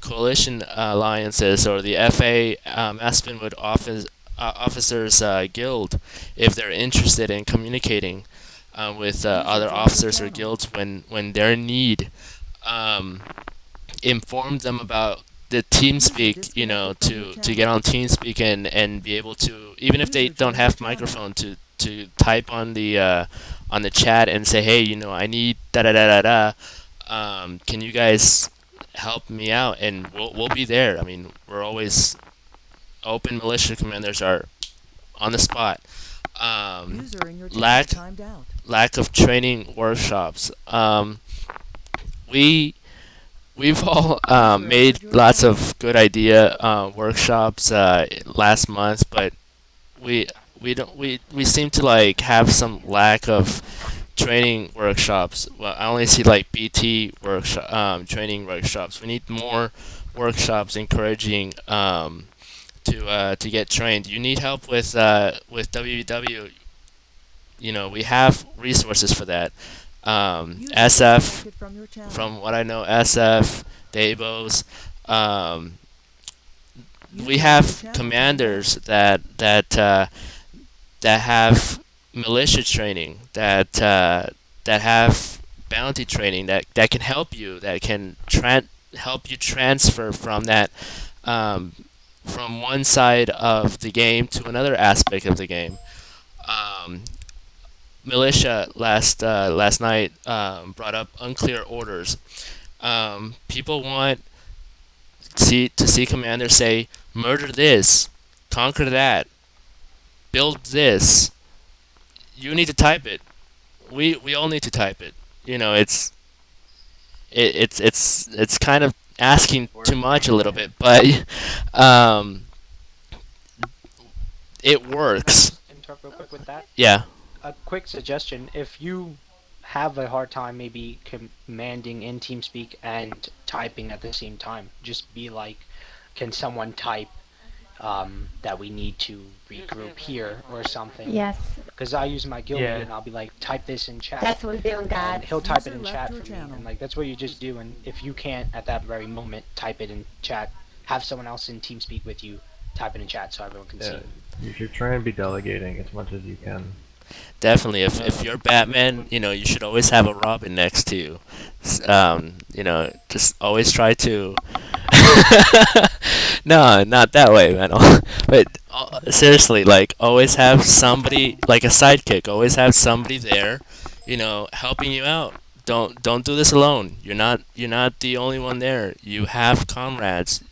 coalition alliances or the FA Aspenwood Officers Guild if they're interested in communicating with other officers or guilds when they're in need. Um, Inform them about the TeamSpeak, to get on TeamSpeak and be able to, even if they don't have microphone, to type on the chat and say, hey, I need da da da da da. Can you guys help me out? And we'll be there. I mean, we're always open. Militia commanders are on the spot. User in your channel Lack timed out. lack of training workshops. We We've all made lots of good idea workshops last month, but we seem to like have some lack of training workshops. Well, I only see like BT workshop training workshops. We need more workshops encouraging to get trained. You need help with WW. We have resources for that. SF, from what I know, SF, Davos, we have commanders that have militia training, that have bounty training, that can help you, that can help you transfer from that from one side of the game to another aspect of the game. Militia last night brought up unclear orders. People want to see commanders say, murder this, conquer that, build this. You need to type it. We all need to type it. It's kind of asking too much a little bit, but it works. Interrupt real quick with that. Yeah. A quick suggestion: if you have a hard time maybe commanding in TeamSpeak and typing at the same time, just be like, can someone type that we need to regroup here or something? Yes. Because I use my guild Yeah. leader and I'll be like, type this in chat. That's what we do in And God. he'll type it User in left chat your for me, channel. and like that's what you just do. And if you can't at that very moment type it in chat, have someone else in TeamSpeak with you type it in chat so everyone can see. You should try and be delegating as much as you can. Definitely, if you're Batman, you should always have a Robin next to you. Just always try to. No, not that way, man. But seriously, like always have somebody like a sidekick. Always have somebody there, helping you out. Don't do this alone. You're not the only one there. You have comrades.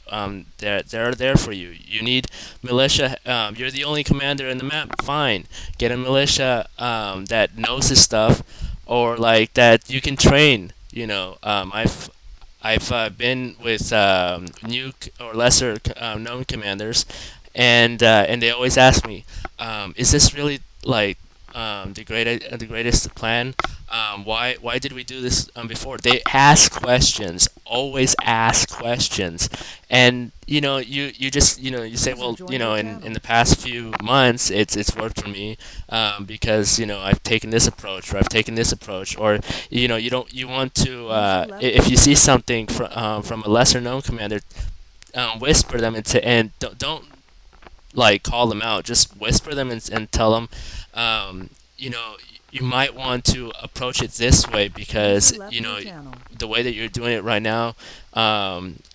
They're there for you. You need militia. You're the only commander in the map. Fine, get a militia that knows his stuff, or like that you can train. I've been with new or lesser known commanders, and they always ask me, is this really like the greatest plan? Why did we do this before? They ask questions, always ask questions, and you just you say, well, in the past few months it's worked for me because I've taken this approach, or I've taken this approach, or you want to if you see something from a lesser known commander, whisper them into, and don't like call them out, just whisper them and tell them, you might want to approach it this way because the way that you're doing it right now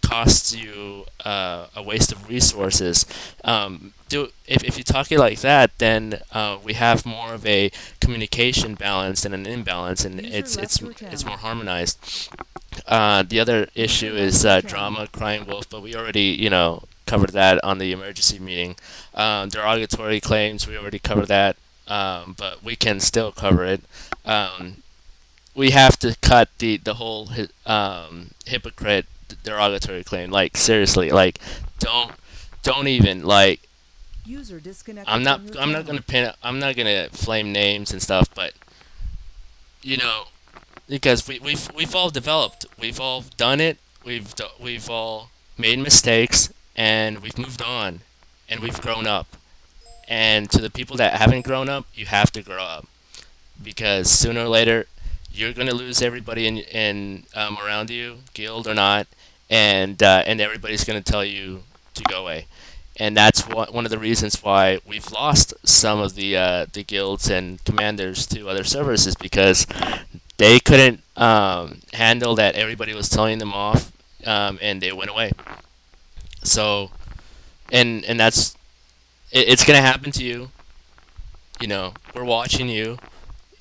costs you a waste of resources. If you talk it like that, then we have more of a communication balance than an imbalance, and it's more harmonized. The other issue is drama, crying wolf, but we already covered that on the emergency meeting. Derogatory claims, we already covered that, but we can still cover it. We have to cut the whole hypocrite derogatory claim. Like seriously, like don't even like. User disconnected I'm not from your I'm not channel. gonna I'm not gonna flame names and stuff, but you know, because we've all developed, we've all done it, we've all made mistakes, and we've moved on, and we've grown up. And to the people that haven't grown up, you have to grow up because sooner or later, you're gonna lose everybody in around you, guild or not, and everybody's gonna tell you to go away. And that's one of the reasons why we've lost some of the guilds and commanders to other servers is because they couldn't handle that everybody was telling them off, and they went away. So, and that's it's gonna happen to you. You know, we're watching you.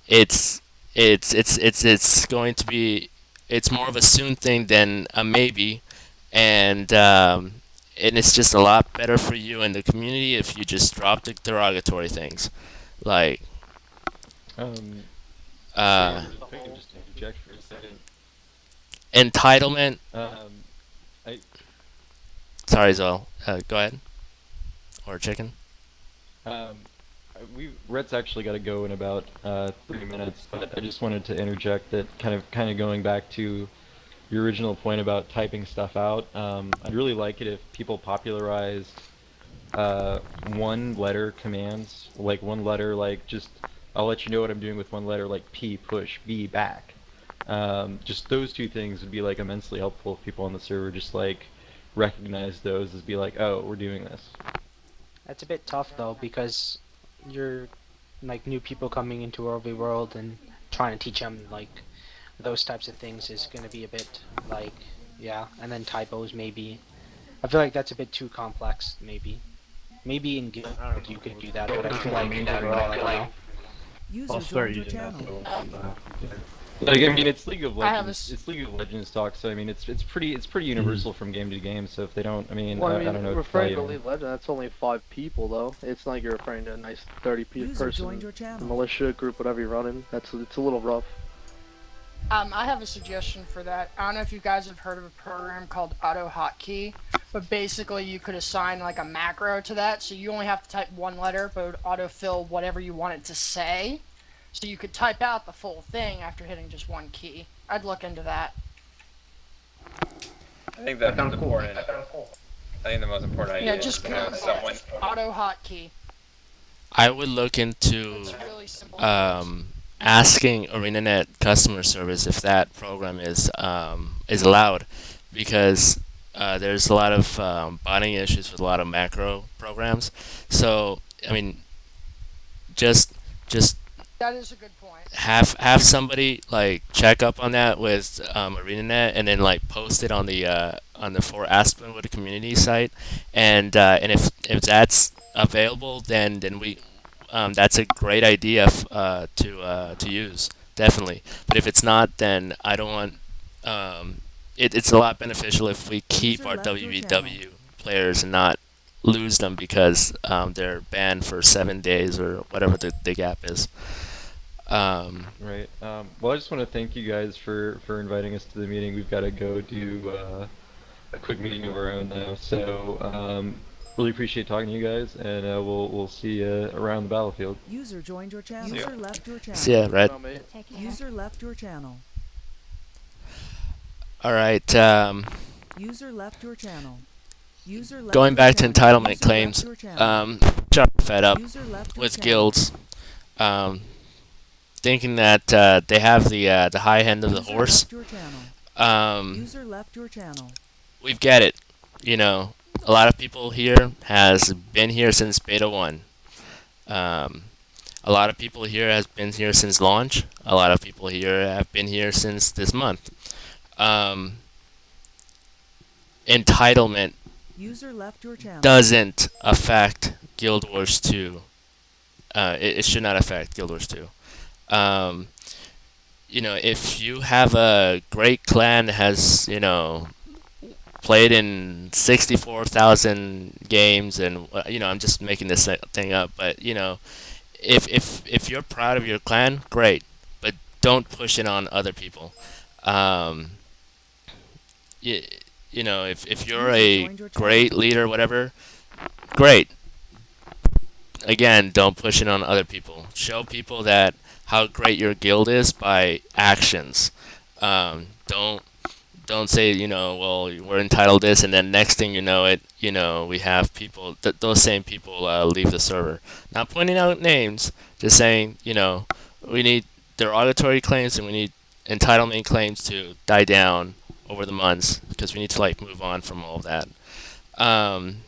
It's it's going to be it's more of a soon thing than a maybe, and it's just a lot better for you and the community if you just drop the derogatory things, like Um, uh, if I can just interject for a second. entitlement. I Sorry, Zoe. Go ahead. Or chicken. Rhett's actually got to go in about 3 minutes, but I just wanted to interject that kind of going back to your original point about typing stuff out. I'd really like it if people popularized one letter commands, like one letter, like just I'll let you know what I'm doing with one letter, like P push, B back. Just those two things would be like immensely helpful if people on the server just like recognize those as be like, oh, we're doing this. That's a bit tough though because you're like new people coming into RV World and trying to teach them like those types of things is going to be a bit like yeah, and then typos maybe. I feel like that's a bit too complex maybe. Maybe in Guild you could do that, but I feel like overall I don't know. User I'll start joined your using that. channel. Like I mean, it's League of I have a Legends. It's League of Legends talk, so I mean, it's pretty universal from game to game. So if they don't, I mean, Well, I don't know. What to tell referring to you. League of Legends, that's only 5 people though. It's not like you're referring to a nice 30 User person joined your channel. militia group, whatever you're running. It's a little rough. I have a suggestion for that. I don't know if you guys have heard of a program called Auto Hotkey, but basically you could assign like a macro to that, so you only have to type one letter, but it would autofill whatever you want it to say. So you could type out the full thing after hitting just one key. I'd look into that. I think that's important. I think the most important idea Yeah, just is to have someone. Auto Hotkey. I would look into It's really simple. asking ArenaNet customer service if that program is allowed, because there's a lot of bonding issues with a lot of macro programs. So I mean, just That is a good point. have somebody like check up on that with ArenaNet, and then like post it on the For Aspenwood community site, and if that's available, then we that's a great idea to use, definitely. But if it's not, then I don't want. It's a lot beneficial if we keep User our left your WBW players and not lose them because they're banned for 7 days or whatever the gap is. Right. Well, I just want to thank you guys for inviting us to the meeting. We've got to go do a quick meeting of our own now. So really appreciate talking to you guys, and we'll see you around the battlefield. User joined your channel. See ya. User left your channel. See ya, Red. Take care. User left your channel. All right. User left your channel. User left Going your back to channel. entitlement User claims, left your channel. I'm fed up User left your with channel. guilds, thinking that they have the high end of the User horse. left your channel. User left your channel. We get it. You know, a lot of people here has been here since beta 1. A lot of people here has been here since launch. A lot of people here have been here since this month. Entitlement User left your channel. doesn't affect Guild Wars 2. It should not affect Guild Wars 2. You know, if you have a great clan that has, you know, played in 64,000 games, and I'm just making this thing up, but if you're proud of your clan, great, but don't push it on other people. Um, you, if you're a great leader, whatever, great. Again, don't push it on other people. Show people that how great your guild is by actions. Don't say, well, we're entitled this, and then next thing you know it, we have people, those same people leave the server. Not pointing out names, just saying, we need derogatory claims and we need entitlement claims to die down over the months because we need to move on from all of that.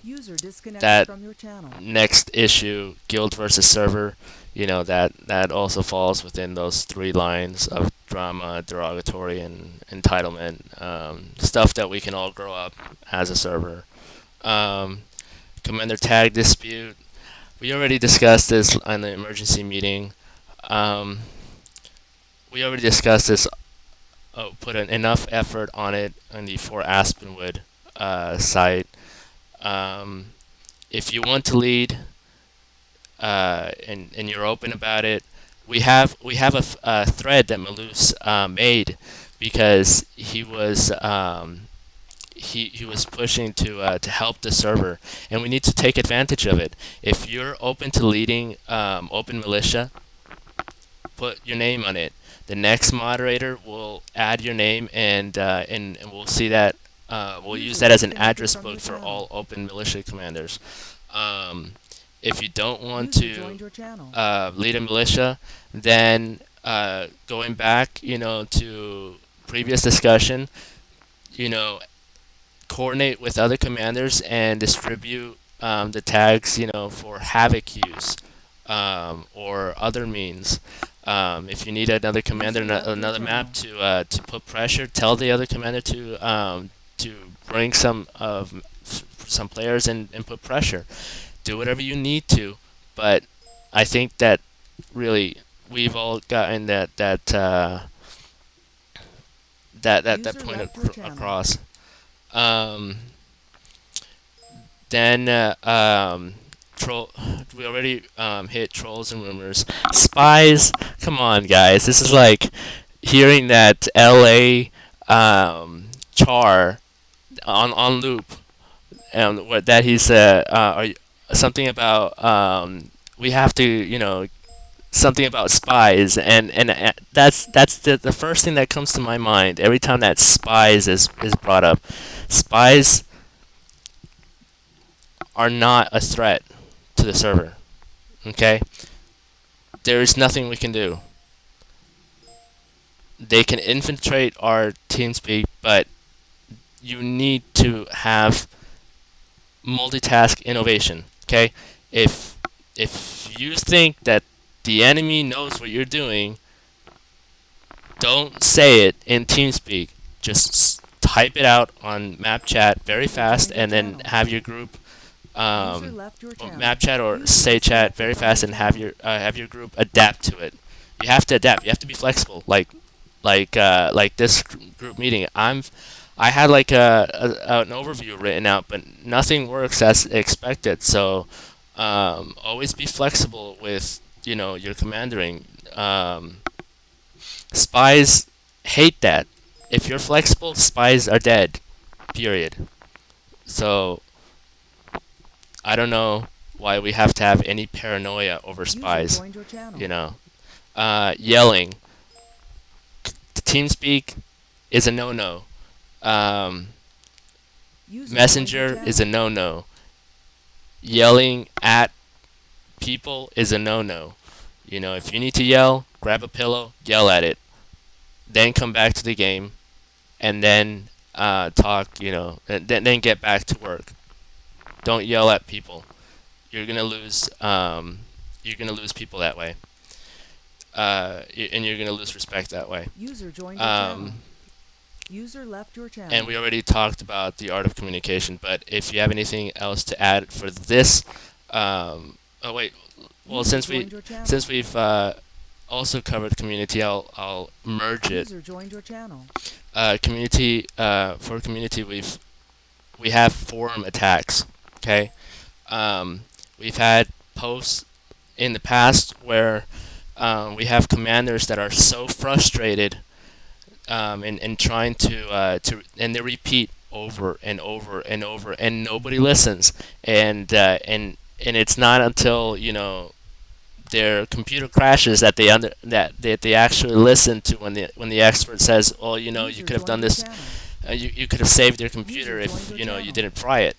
User disconnected That from your channel. next issue, guild versus server, that also falls within those three lines of drama, derogatory, and entitlement, stuff that we can all grow up as a server. Commander tag dispute. We already discussed this on the emergency meeting. We already discussed this. Put enough effort on it on the For Aspenwood site. If you want to lead, and you're open about it, we have a thread that Malus made because he was he was pushing to help the server, and we need to take advantage of it. If you're open to leading open militia, put your name on it. The next moderator will add your name, and we'll see that. We'll use that as an address book for all open militia commanders. If you don't want to lead a militia, then going back, to previous discussion, coordinate with other commanders and distribute the tags, for havoc use or other means. If you need another commander, another map to put pressure, tell the other commander to bring some players and put pressure. Do whatever you need to, but I think that really we've all gotten that point across. Then troll. We already hit trolls and rumors. Spies. Come on, guys. This is like hearing that L.A. Char on loop, and what that he said. Something about we have to something about spies, and that's the first thing that comes to my mind every time that spies is brought up. Spies are not a threat to the server. Okay? There is nothing we can do. They can infiltrate our TeamSpeak, but you need to have multitask innovation. Okay? If you think that the enemy knows what you're doing, don't say it in TeamSpeak. Just type it out on map chat very fast, and then have your group map chat or say chat very fast, and have your group adapt to it. You have to adapt. You have to be flexible. Like this group meeting. I had an overview written out, but nothing works as expected. So always be flexible with your commandering. Spies hate that. If you're flexible, spies are dead. Period. So I don't know why we have to have any paranoia over spies. Yelling. TeamSpeak is a no-no. Messenger is a no-no. Yelling at people is a no-no. If you need to yell, grab a pillow, yell at it. Then come back to the game, and then talk, then get back to work. Don't yell at people. You're gonna lose people that way. And you're gonna lose respect that way. User joined your channel. User left your channel. And we already talked about the art of communication, but if you have anything else to add for this, since we've also covered community, I'll merge it. User joined your channel. For community, we've we have forum attacks. Okay, we've had posts in the past where we have commanders that are so frustrated and trying and they repeat over and over and over and nobody listens and it's not until their computer crashes that they actually listen to when the expert says, well, you could have done this, you could have saved your computer if you didn't fry it,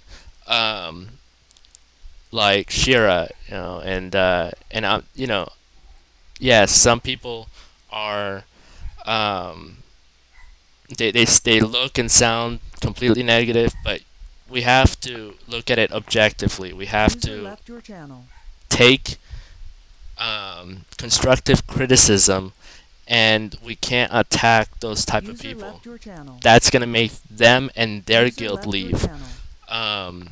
like Shira, and yes, some people are they look and sound completely negative, but we have to look at it objectively. We have to take constructive criticism, and we can't attack those type of people. That's gonna make them and their guild leave. Um,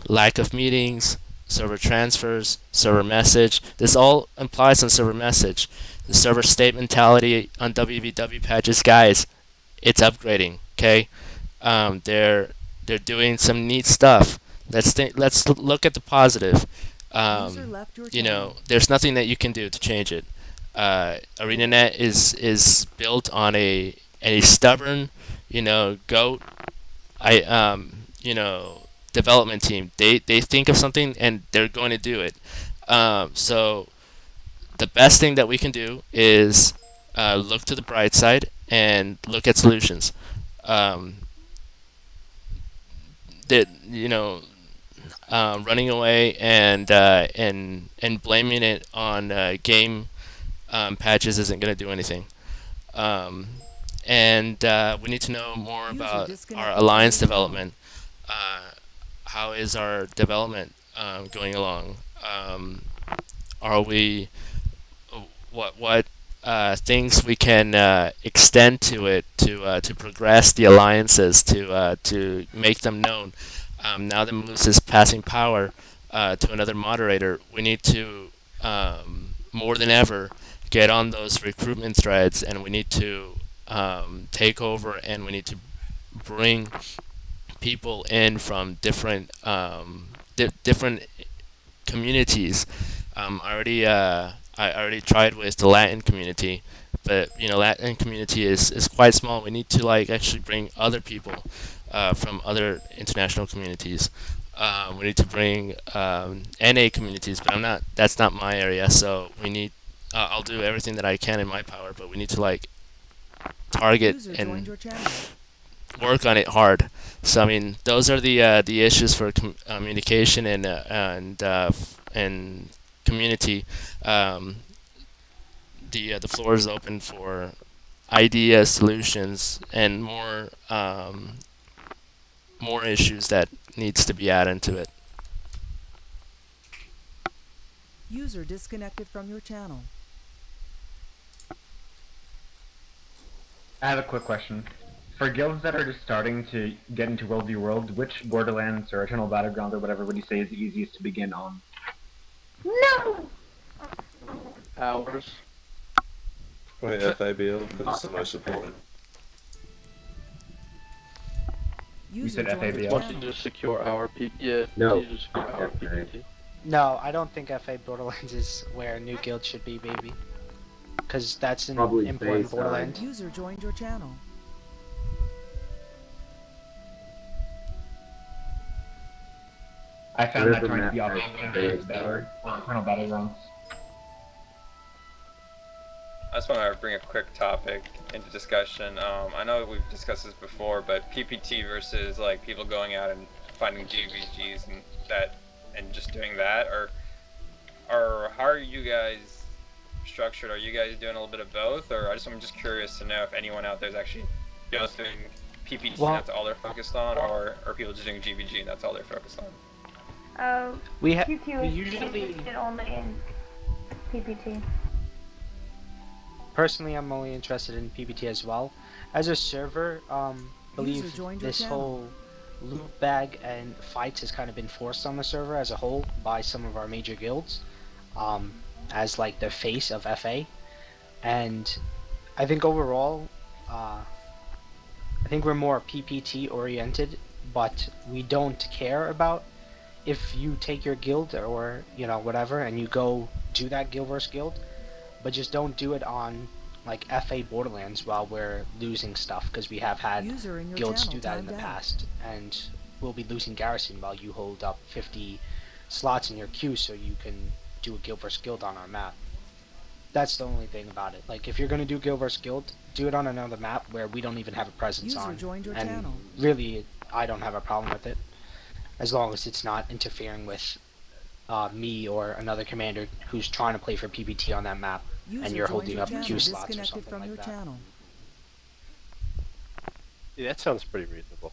Lack of meetings, server transfers, server message. This all implies on server message. The server state mentality on WVW patches, guys. It's upgrading. Okay, they're doing some neat stuff. Let's look at the positive. There's nothing that you can do to change it. ArenaNet is built on a stubborn, goat, development team. They think of something and they're going to do it. So the best thing that we can do is look to the bright side and look at solutions. Um, that running away and blaming it on game patches isn't going to do anything. Um, and we need to know more about our alliance development. How is our development going along? Are we what things we can extend to it to progress the alliances to make them known. Now that Moose is passing power to another moderator, we need to more than ever get on those recruitment threads, and we need to take over, and we need to bring people in from different communities. I already tried with the Latin community, but Latin community is quite small. We need to actually bring other people from other international communities. We need to bring NA communities, but that's not my area. So we need. I'll do everything that I can in my power, but we need to target and work on it hard. So I mean, those are the issues for communication and community. The floor is open for ideas, solutions, and more issues that needs to be added to it. User disconnected from your channel. I have a quick question. For guilds that are just starting to get into World v World, which Borderlands or Eternal Battleground or whatever would you say is the easiest to begin on? No! Hours. Wait, FABL, because it's the most important. You said FABL? Once you just secure our PPT. Yeah, No. you just secure our PPT. No, I don't think FA Borderlands is where a new guild should be, baby. Because that's an Probably important based Borderland. User joined your channel. I found that Whatever trying to map be has optional base is better for Eternal Battlegrounds. I just want to bring a quick topic into discussion. I know we've discussed this before, but PPT versus people going out and finding GVGs and just doing that, or how are you guys structured? Are you guys doing a little bit of both, or I'm just curious to know if anyone out there is actually just doing PPT and that's all they're focused on, or are people just doing GVG and that's all they're focused on? QQ is usually interested only in PPT. Personally, I'm only interested in PPT as well. As a server, believe User joined your this channel. whole loot bag and fights has kind of been forced on the server as a whole by some of our major guilds, as the face of FA. And I think overall, I think we're more PPT oriented but we don't care about if you take your guild or whatever and you go do that guild versus guild, but just don't do it on like FA Borderlands while we're losing stuff, because we have had User in your guilds channel do that in the timed out. past, and we'll be losing Garrison while you hold up 50 slots in your queue so you can do a guild versus guild on our map. That's the only thing about it. Like, if you're gonna do guild versus guild, do it on another map where we don't even have a presence User on. joined your And channel. really, I don't have a problem with it, as long as it's not interfering with me or another commander who's trying to play for PBT on that map, and User you're joined holding your up channel. queue slots or Disconnected something from like your that. channel. Yeah, that sounds pretty reasonable.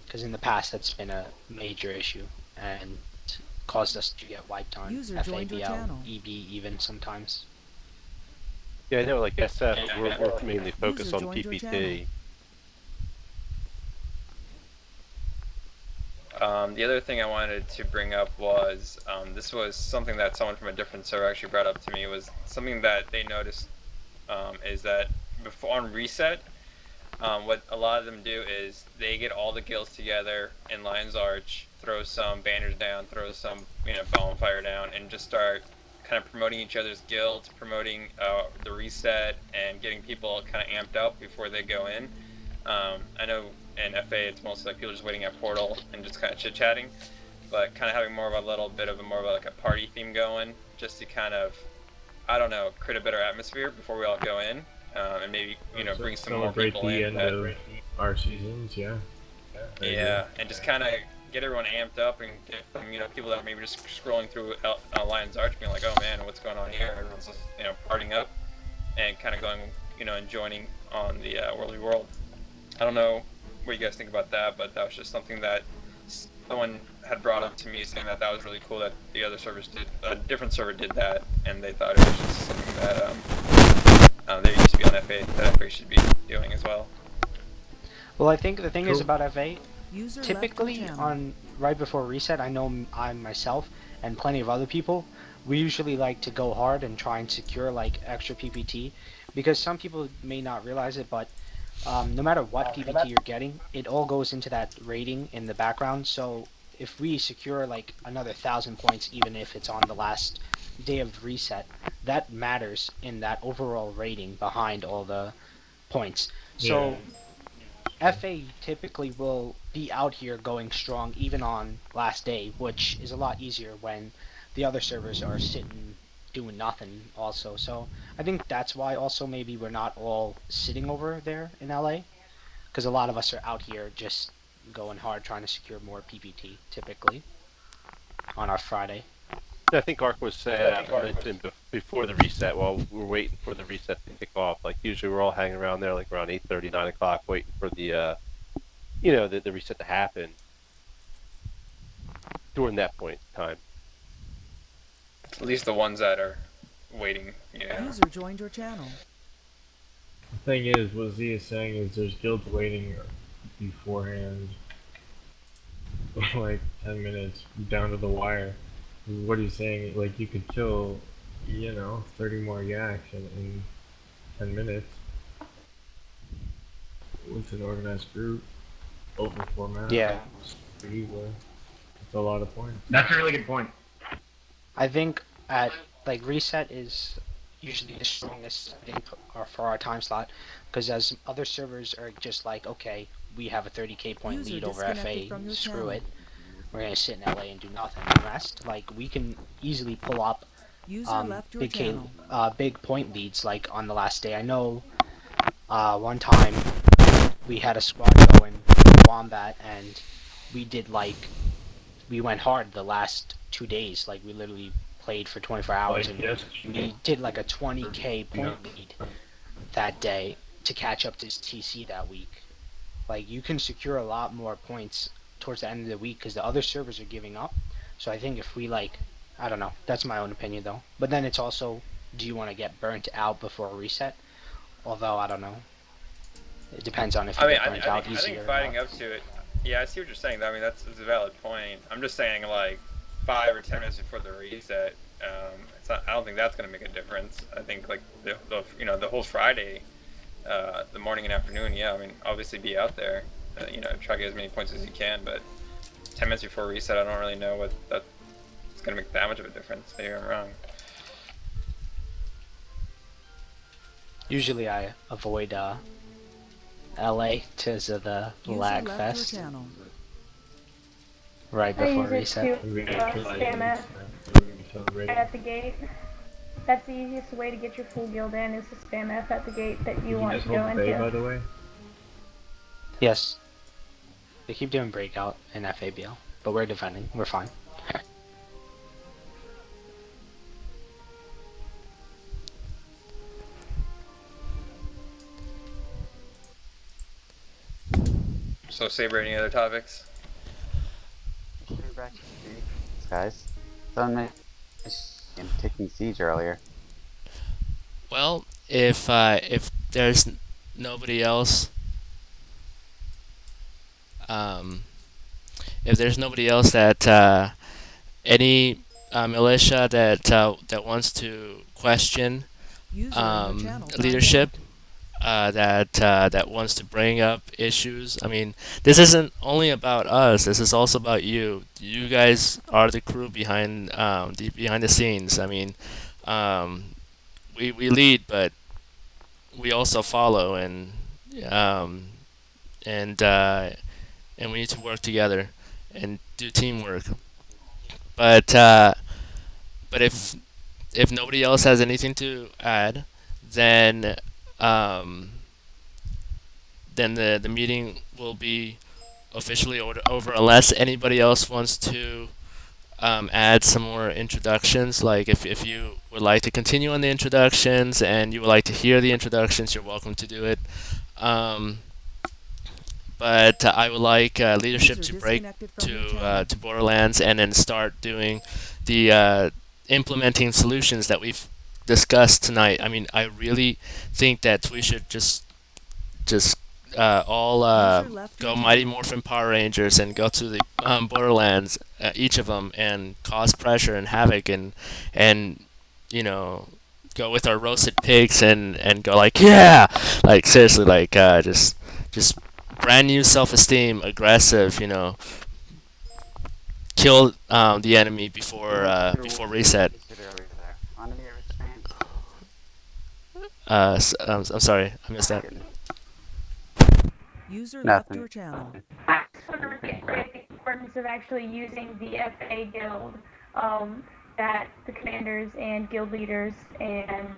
Because in the past, that's been a major issue and caused us to get wiped on User joined your FABL, channel. EB even sometimes. Yeah, I know, like SF, we're mainly focused User on joined your PPT. The other thing I wanted to bring up was this was something that someone from a different server actually brought up to me. Was something that they noticed is that before on reset, what a lot of them do is they get all the guilds together in Lion's Arch, throw some banners down, throw some bonfire down, and just start kind of promoting each other's guilds, promoting the reset, and getting people kind of amped up before they go in. I know in FA it's mostly like people just waiting at portal and just kind of chit chatting, but kind of having more of a little bit of a more of like a party theme going, just to kind of, I don't know, create a better atmosphere before we all go in, and maybe bring some more Celebrate people the in. end of our seasons, yeah. Yeah, and just kind of get everyone amped up and get people that are maybe just scrolling through Lion's Arch being like, oh man, what's going on here? Everyone's just partying up and kind of going and joining on the Worldly World. I don't know what you guys think about that, but that was just something that someone had brought up to me, saying that that was really cool that the other servers did, a different server did that, and they thought it was just something that they used to be on FA that FA should be doing as well. Well, I think the thing is Cool. about FA, User left typically your channel. on right before reset, I know I myself and plenty of other people, we usually like to go hard and try and secure like extra PPT, because some people may not realize it, but no matter what PPT you're getting, it all goes into that rating in the background. So if we secure like another 1,000 points, even if it's on the last day of reset, that matters in that overall rating behind all the points. So FA typically will be out here going strong even on last day, which is a lot easier when the other servers are sitting doing nothing also. So I think that's why also maybe we're not all sitting over there in LA, because a lot of us are out here just going hard trying to secure more PPT typically on our Friday. I think Ark was saying before the reset, while we're waiting for the reset to kick off, like usually we're all hanging around there like around 8:30, 9 o'clock, waiting for the the reset to happen during that point in time. At least the ones that are waiting. Yeah. User joined your channel. The thing is, what Z is saying is there's guilds waiting beforehand, like 10 minutes down to the wire. What he's saying, like you could kill, 30 more yaks in 10 minutes with an organized group over format. Yeah. It's a lot of points. That's a really good point. I think at like reset is usually the strongest thing for our time slot, because as other servers are just like, okay, we have a 30k point User lead over disconnected FA, from your screw channel. it, we're gonna sit in LA and do nothing. The rest, like we can easily pull up User left your channel. big point leads like on the last day. I know one time we had a squad going Wombat, and we did we went hard the last 2 days. Like we literally played for 24 hours, and we did like a 20k point lead that day to catch up to TC that week. Like you can secure a lot more points towards the end of the week because the other servers are giving up. So I think if we I don't know, that's my own opinion though. But then it's also, do you want to get burnt out before a reset? Although I don't know. It depends on if you get burnt out I easier think or fighting not. up to it. Yeah, I see what you're saying. I mean, that's a valid point. I'm just saying, like 5 or 10 minutes before the reset. It's not, I don't think that's going to make a difference. I think like the whole Friday, the morning and afternoon. Yeah, I mean, obviously be out there. you know, try to get as many points as you can. But 10 minutes before reset, I don't really know what that's gonna make that much of a difference. Maybe I'm wrong. Usually I avoid LA because of the lag fest right I before use it reset. to spam it right at the gate. That's the easiest way to get your full guild in, is to spam F at the gate that you want to go into. By the way? Yes. They keep doing breakout in FABL, but we're defending. We're fine. So Saber, any other topics? Guys, someone mentioned taking siege earlier. Well, if there's nobody else, if there's nobody else that any militia that wants to question leadership, that wants to bring up issues. I mean, this isn't only about us. This is also about you. You guys are the crew behind behind the scenes. I mean, we lead, but we also follow, um, and we need to work together and do teamwork. But if nobody else has anything to add, then the meeting will be officially over unless anybody else wants to add some more introductions. Like if you would like to continue on the introductions and you would like to hear the introductions, you're welcome to do it. But I would like leadership to break to Borderlands and then start doing the implementing solutions that we've discussed tonight. I mean, I really think that we should just all go Mighty Morphin Power Rangers and go to the Borderlands, each of them, and cause pressure and havoc and you know, go with our roasted pigs and go like, yeah, like seriously, like just brand new self-esteem, aggressive, you know, kill the enemy before reset. I'm sorry, I missed that. User left your channel. I just want to reiterate the importance of actually using the FA guild, that the commanders and guild leaders and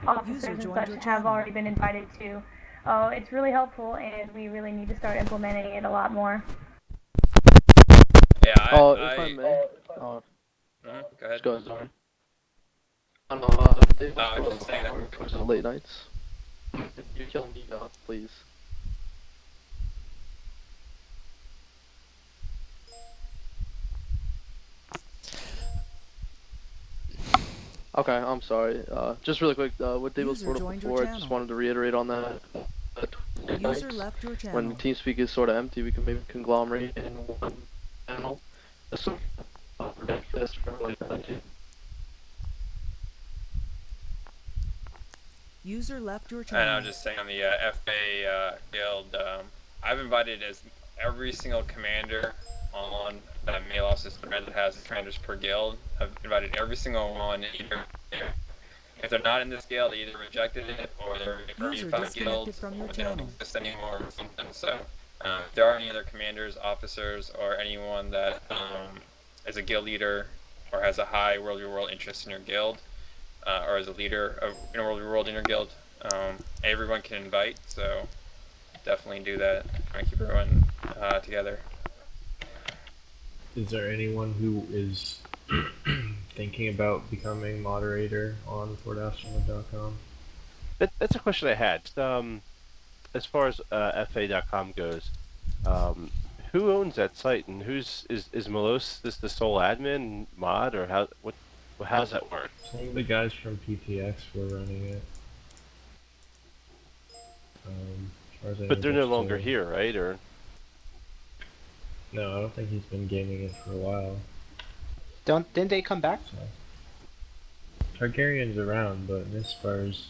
officers and such have already been invited to. It's really helpful, and we really need to start implementing it a lot more. Yeah, if I may. Go ahead. Go ahead, sorry. I don't know, I was just saying that. towards the late nights. You're killing me, God, please. Okay, I'm sorry. Just really quick, what Dave was brought up before, I just wanted to reiterate on that. User left your channel. When TeamSpeak is sort of empty, we can maybe conglomerate in one channel. Just sort of protect this for like that too. User left your And channel. I was just saying on the FA guild, I've invited every single commander on that mail off system that has commanders per guild. I've invited every single one. Either if they're not in this guild, they either rejected it or they're User from disconnected guilds from your or they don't channel. exist anymore or something. So if there are any other commanders, officers, or anyone that is a guild leader or has a high World of World interest in your guild, or as a leader of World of World in your guild, everyone can invite. So definitely do that. Try and keep everyone together. Is there anyone who is thinking about becoming moderator on FortAstronaut.com? That's a question I had. As far as FA.com goes, who owns that site, and is Melos the sole admin mod, or how does that work? Some of the guys from PTX were running it. As far as I But know, they're no still- longer here, right? Or no, I don't think he's been gaming it for a while. Didn't they come back? So. Targaryen's around, but Miss Spurs.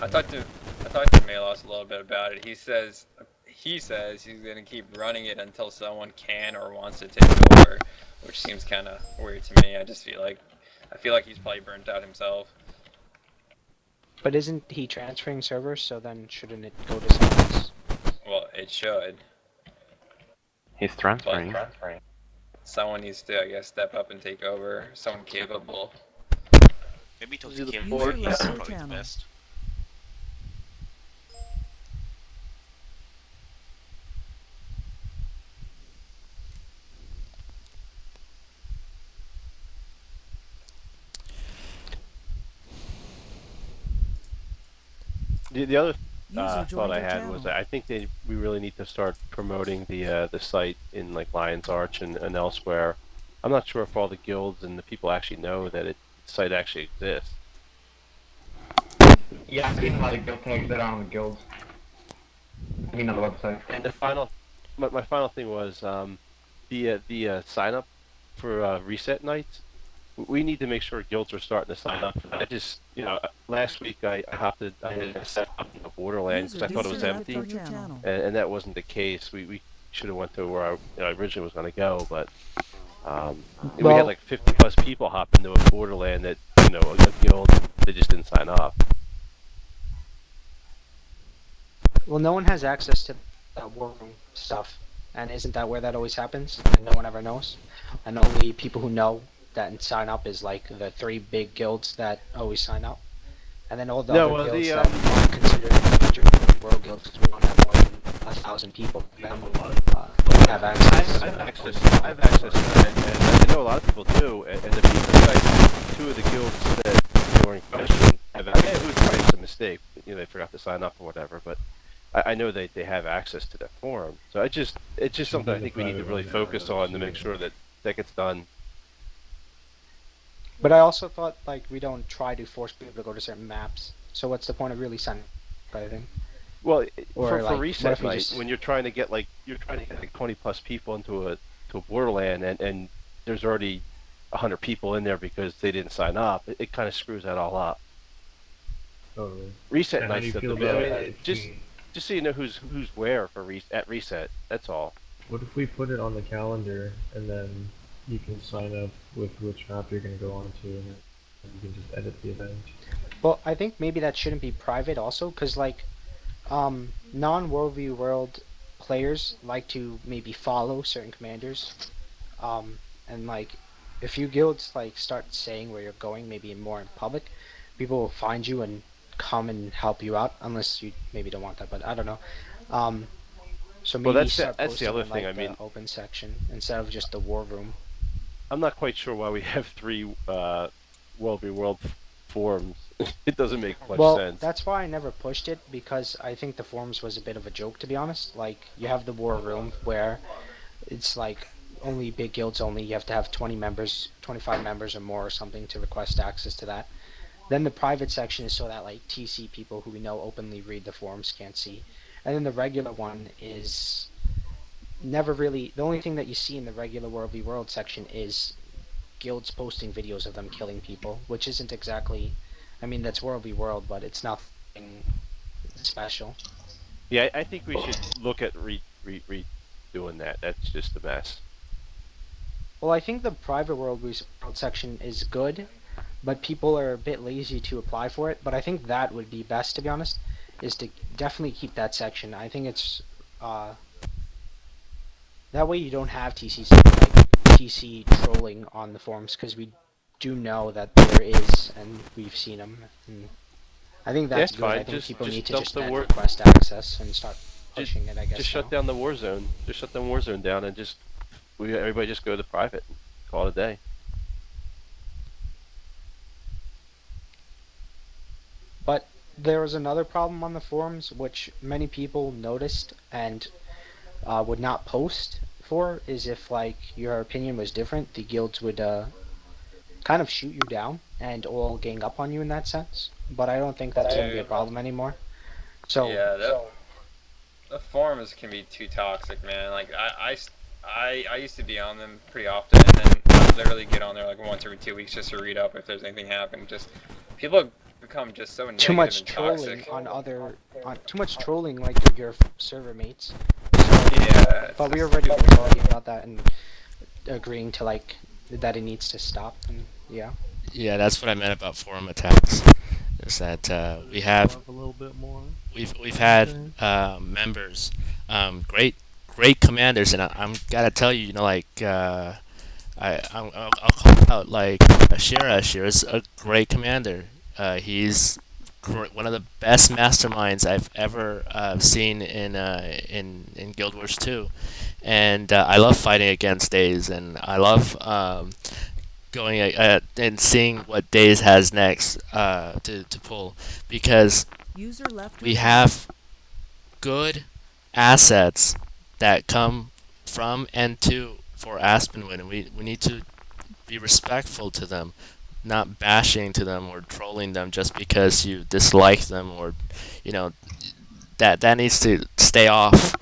I talked to Malos a little bit about it. He says he's gonna keep running it until someone can or wants to take over, which seems kind of weird to me. I feel like he's probably burnt out himself. But isn't he transferring servers? So then shouldn't it go to someone else? Well, it should. He's transferring. Someone needs to, I guess, step up and take over. Someone capable. Maybe till Is he the TK board? is probably the best. The other User thought joined I your had channel. was that I think we really need to start promoting the site in like Lion's Arch and elsewhere. I'm not sure if all the guilds and the people actually know that the site actually exists. Yeah, I've seen a lot of guild tags that are on the guilds. I mean on the website. And my final thing was the sign up for reset nights. We need to make sure guilds are starting to sign up for that. I just, last week I had set up in the Borderlands because I thought it was empty, and that wasn't the case. We should have went to where I originally was going to go, but we had like 50 plus people hop into a Borderland that, a guild, they just didn't sign up. Well, no one has access to that war room stuff, and isn't that where that always happens? And no one ever knows, and only people who know that sign up is like the 3 big guilds that always sign up, and then all the other guilds that aren't considered major world guilds because we don't have more than 1,000 people. Them have access. I have access to that, and I know a lot of people do. And to be precise, 2 of the guilds that were in question have access. It was probably just a mistake. They forgot to sign up or whatever, but. I know they have access to that forum, so it's just something I think we need to really focus on to make sure that gets done. But I also thought like we don't try to force people to go to certain maps. So what's the point of really signing up, I think? Well, Or, for reset what if we night, just... when you're trying to get like 20 plus people into a Borderland, and there's already 100 people in there because they didn't sign up, it kind of screws that all up. Totally. Reset And how do night you stuff. feel I mean, about just so you know who's where for at reset. That's all. What if we put it on the calendar and then you can sign up with which map you're going to go on to, and you can just edit the event? Well, I think maybe that shouldn't be private also, because like non-World v. World players like to maybe follow certain commanders, and like if you guilds like start saying where you're going, maybe more in public, people will find you and come and help you out, unless you maybe don't want that, but I don't know. So maybe Well, start that's the posting other in, thing. like, I mean, the open section instead of just the war room. I'm not quite sure why we have 3 World v. World forums. It doesn't make much sense. That's why I never pushed it, because I think the forums was a bit of a joke, to be honest. Like, you have the war room where it's like only big guilds only. You have to have 20 members, 25 members or more or something to request access to that. Then the private section is so that like TC people who we know openly read the forums can't see. And then the regular one is never really... The only thing that you see in the regular World v. World section is guilds posting videos of them killing people, which isn't exactly... I mean, that's World v. World, but it's nothing special. Yeah, I think we should look at redoing that. That's just a mess. Well, I think the private World v. World section is good, but people are a bit lazy to apply for it. But I think that would be best, to be honest, is to definitely keep that section. I think it's that way you don't have TC trolling on the forums, because we do know that there is, and we've seen them. And I think that's good. Fine. I think people need to dump just the request access and start pushing it, I guess. Just shut down the war zone. Just shut the war zone down and everybody just go to private and call it a day. But there was another problem on the forums which many people noticed and would not post for, is if like your opinion was different, the guilds would kind of shoot you down and all gang up on you in that sense. But I don't think that's going to be a problem anymore. So yeah, the forums can be too toxic, man. Like I used to be on them pretty often, and then I literally get on there like once every 2 weeks just to read up if there's anything happening. Just people are become just so too negative much and trolling toxic. on too much trolling like your server mates. So, Yeah. but we already been talking about that and agreeing to like that it needs to stop. And yeah. Yeah, that's what I meant about forum attacks. Is that we have a little bit more. we've had members, great commanders, and I'm gotta tell you, like I'll call out like Ashira. Ashira's a great commander. He's one of the best masterminds I've ever seen in Guild Wars 2, and I love fighting against Days, and I love going and seeing what Days has next to pull, because we have good assets that come from and to for Aspenwood, and we need to be respectful to them, not bashing to them or trolling them just because you dislike them, or you know that needs to stay off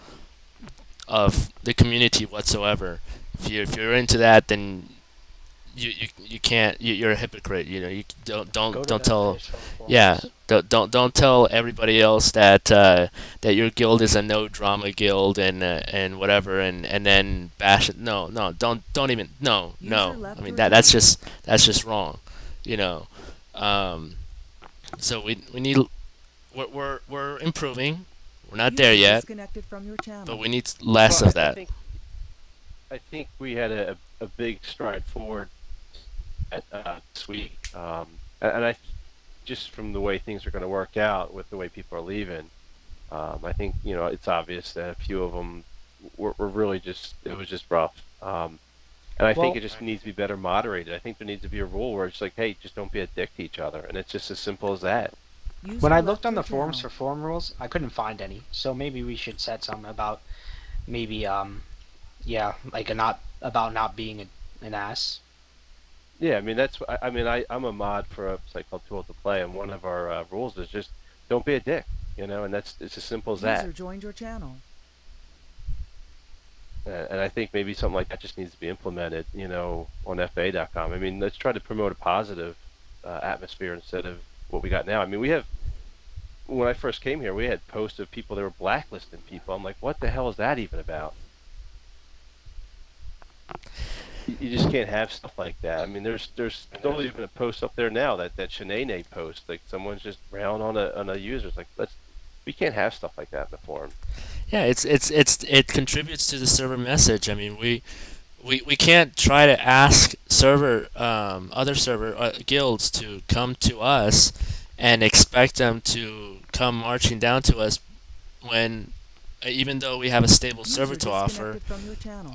of the community whatsoever. If you're into that, then you can't, you're a hypocrite. You don't tell, yeah, don't tell everybody else that that your guild is a no drama guild and whatever, and then bash it. No, don't even, no. I mean that's just wrong, you know. So we need, we're improving. We're not there yet, but we need less of that. I think we had a big stride forward at this week, and I just from the way things are going to work out with the way people are leaving, I think it's obvious that a few of them were really just, it was just rough, and I think it just needs to be better moderated. I think there needs to be a rule where it's like, hey, just don't be a dick to each other, and it's just as simple as that. When I looked on the forums for forum rules, I couldn't find any. So maybe we should set some about maybe yeah, like not being an ass. Yeah, I mean I'm a mod for a site called Tool to Play, and one of our rules is just don't be a dick, and it's as simple as that. User joined your channel. And I think maybe something like that just needs to be implemented, on FA.com. I mean, let's try to promote a positive atmosphere instead of what we got now. I mean, when I first came here, we had posts of people that were blacklisting people. I'm like, what the hell is that even about? You just can't have stuff like that. I mean, there's still even a post up there now, that Shanae post, like someone's just round on a user. It's like, we can't have stuff like that in the forum. Yeah, it contributes to the server message. I mean, we can't try to ask other server guilds to come to us and expect them to come marching down to us when, even though we have a stable server to offer,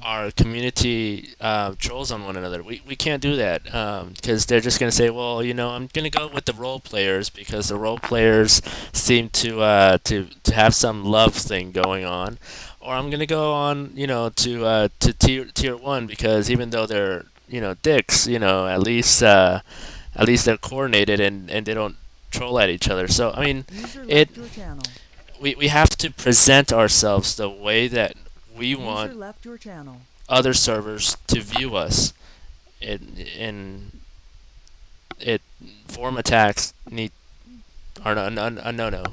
our community trolls on one another. We can't do that because they're just going to say, well, I'm going to go with the role players because the role players seem to have some love thing going on, or I'm going to go on, to tier 1 because even though they're, dicks, at least they're coordinated and they don't troll at each other. So I mean, we have to present ourselves the way that we want other servers to view us. Forum attacks are a no-no.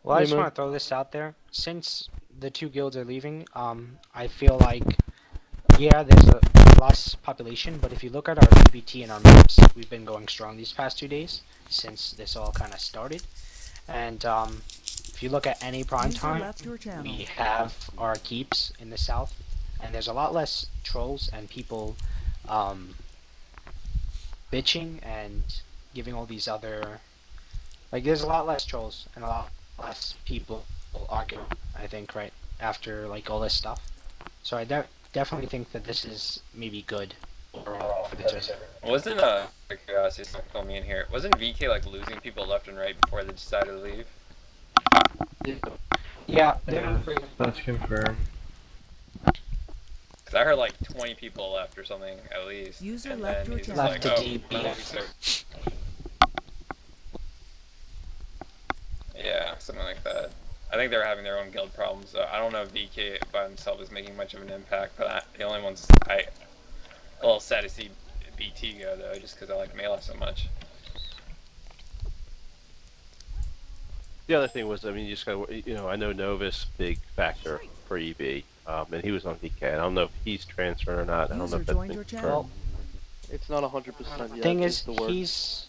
Well, I just want to throw this out there. Since the two guilds are leaving, I feel like, yeah, there's a less population, but if you look at our PBT and our maps, we've been going strong these past 2 days since this all kind of started. And if you look at any prime time, we have our keeps in the south, and there's a lot less trolls and people bitching and giving all these other, like, there's a lot less trolls and a lot less people arguing, I think, right after like all this stuff. So I definitely think that this is maybe good overall for the server. Wasn't for curiosity, don't fill me in here. Wasn't VK like losing people left and right before they decided to leave? Yeah, that's confirmed. Cause I heard like 20 people left or something at least. User and left then your he's channel. like, Left oh, to DP. Yeah, something like that. I think they're having their own guild problems. So I don't know if VK by himself is making much of an impact, but the only ones a little sad to see BT go though, just because I like melee so much. The other thing was, I mean, you just got to, I know Novus big factor for EB, and he was on DK. I don't know if he's transferred or not. I don't know if that's been confirmed. Well, it's not 100% yet. Thing is is, the word. he's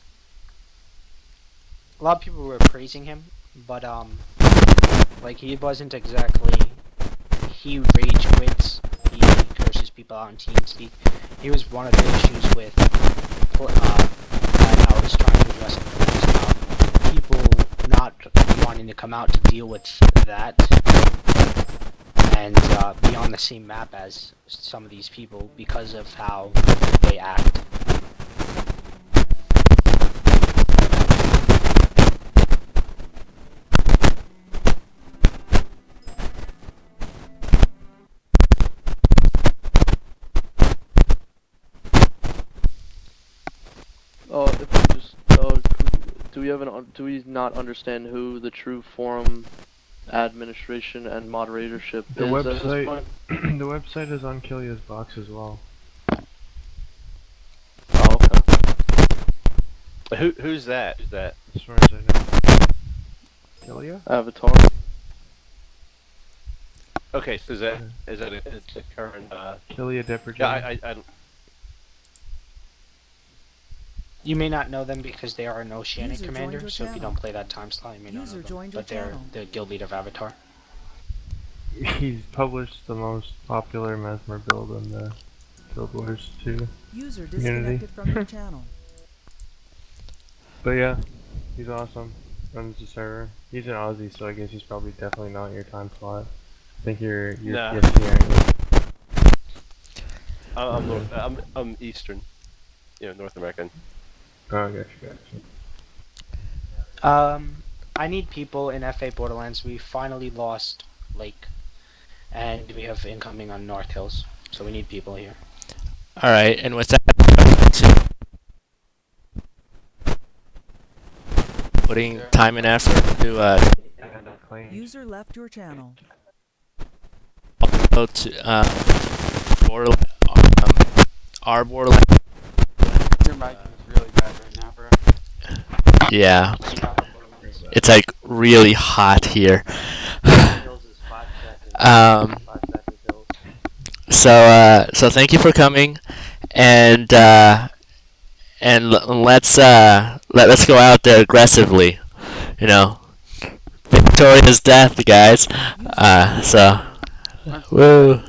a lot of people were praising him, but like he wasn't exactly. He rage quits. He curses people out in TeamSpeak. He was one of the issues with that I was trying to address. People not wanting to come out to deal with that and be on the same map as some of these people because of how they act. If we just do we not understand who the true forum administration and moderatorship The is at this website, point? the website is on Kilia's box as well. Oh, okay. Who's that? Is that? As far as I know. Kilia? Avatar. Okay, so is that a current? Kilia Depergy. Yeah, I You may not know them because they are an Oceanic User joined commander, your so if you channel. don't play that time slot, you may not User know them. joined your But they're channel. the guild leader of Avatar. He's published the most popular Mesmer build in the Guild Wars 2 User community. disconnected from your channel. But yeah, he's awesome. Runs the server. He's an Aussie, so I guess he's probably definitely not your time slot. I think you're Nah. I'm Eastern, North American. Oh, gotcha. I need people in FA Borderlands. We finally lost Lake, and we have incoming on North Hills, so we need people here. All right, and with that, putting time and effort to User left your channel. go to Borderlands, our Borderlands. Your mic is really bad right now, bro. Yeah, it's like really hot here. So thank you for coming, and let's go out there aggressively, Victoria's death, guys. Woo.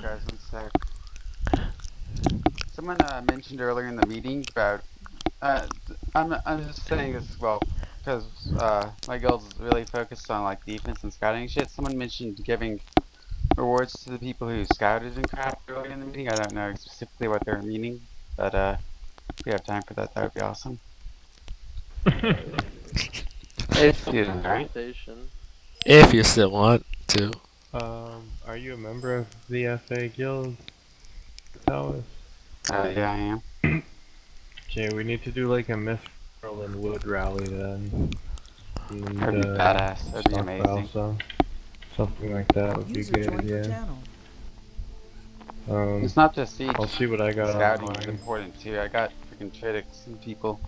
Someone mentioned earlier in the meeting about. I'm just saying this as well because my guild's really focused on like defense and scouting shit. Someone mentioned giving rewards to the people who scouted and crap earlier in the meeting. I don't know specifically what they're meaning, but if we have time for that, that would be awesome. If you right? If you still want to. Are you a member of the FA Guild, Taoist? Yeah, I am. Okay, we need to do like a Myth and Wood rally then. That'd be badass. That'd be amazing. So. Something like that would be good, yeah. It's not just siege. I'll see what I got. Scouting is important too. I got freaking Tridix and people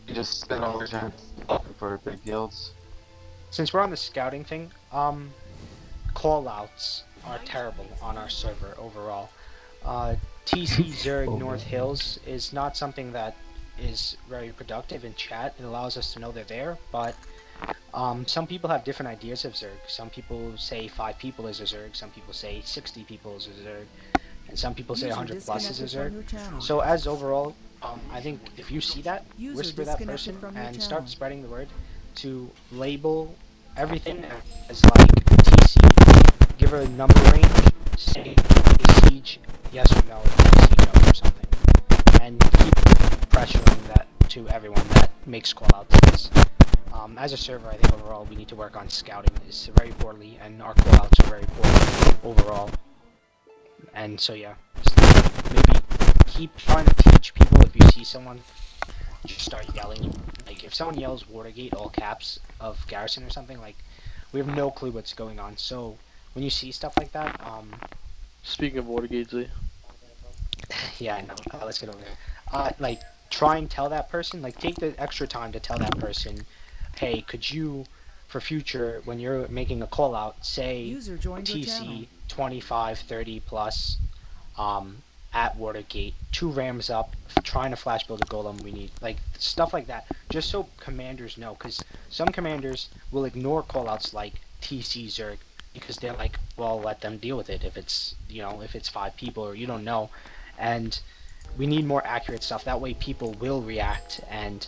who just spend all their time looking for big guilds. Since we're on the scouting thing, callouts are terrible on our server overall. TC Zerg North Hills is not something that is very productive in chat. It allows us to know they're there, but some people have different ideas of Zerg. Some people say 5 people is a Zerg, some people say 60 people is a Zerg, and some people say 100 plus is a Zerg. So as overall, I think if you see that, whisper that person and start spreading the word to label everything as like TC, give her a number range, say a siege, yes or no, siege no or something, and keep pressuring that to everyone that makes callouts. As a server, I think overall we need to work on scouting this very poorly, and our callouts are very poor overall. And so yeah, just maybe keep trying to teach people. If you see someone, just start yelling. Like if someone yells Watergate all caps of Garrison or something, like we have no clue what's going on. So when you see stuff like that, speaking of Watergate, Z, Yeah, I know. Let's get over there. Like, try and tell that person, like, take the extra time to tell that person, hey, could you, for future, when you're making a call out, say User joined your channel. TC 25, 30 plus, at Watergate, 2 rams up, trying to flash build a golem, we need, like, stuff like that, just so commanders know, because some commanders will ignore callouts like TC Zerg, because they're like, well, let them deal with it if it's, you know, if it's 5 people or you don't know, and we need more accurate stuff, that way people will react and,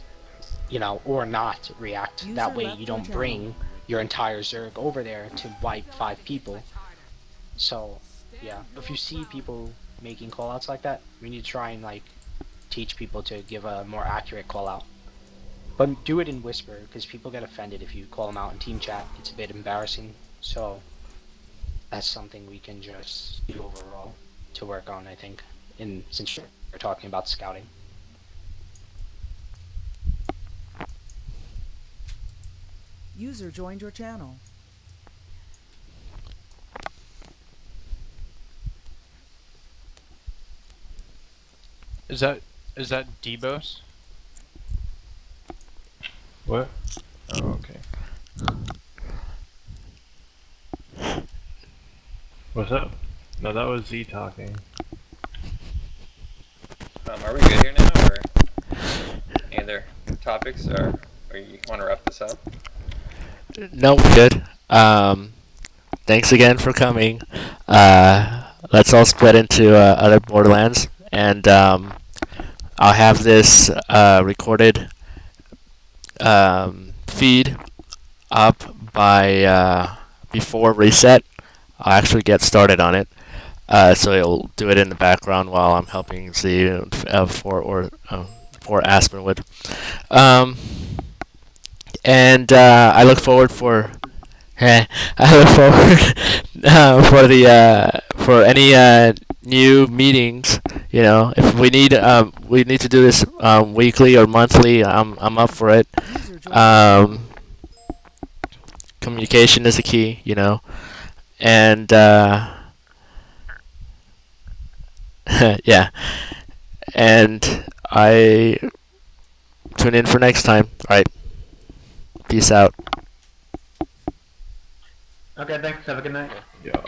you know, or not react, User that way left you your don't channel. bring your entire Zerg over there to wipe 5 people. So, yeah, if you see people making callouts like that, we need to try and, like, teach people to give a more accurate callout. But do it in whisper, because people get offended if you call them out in team chat. It's a bit embarrassing, so that's something we can just do overall to work on, I think, since we're talking about scouting. User joined your channel. Is that Debos? What? Oh, okay. What's up? No, that was Z talking. Are we good here now, or any other topics, or you want to wrap this up? No, we're good. Thanks again for coming. Let's all split into other Borderlands, and I'll have this recorded feed up by before reset. I'll actually get started on it. So you'll do it in the background while I'm helping Z for Aspenwood. And I look forward for I look forward for the for any new meetings. You know, if we need to do this weekly or monthly. I'm up for it. Communication is the key. You know, and yeah, and I tune in for next time. All right, peace out. Okay, thanks. Have a good night. Yeah.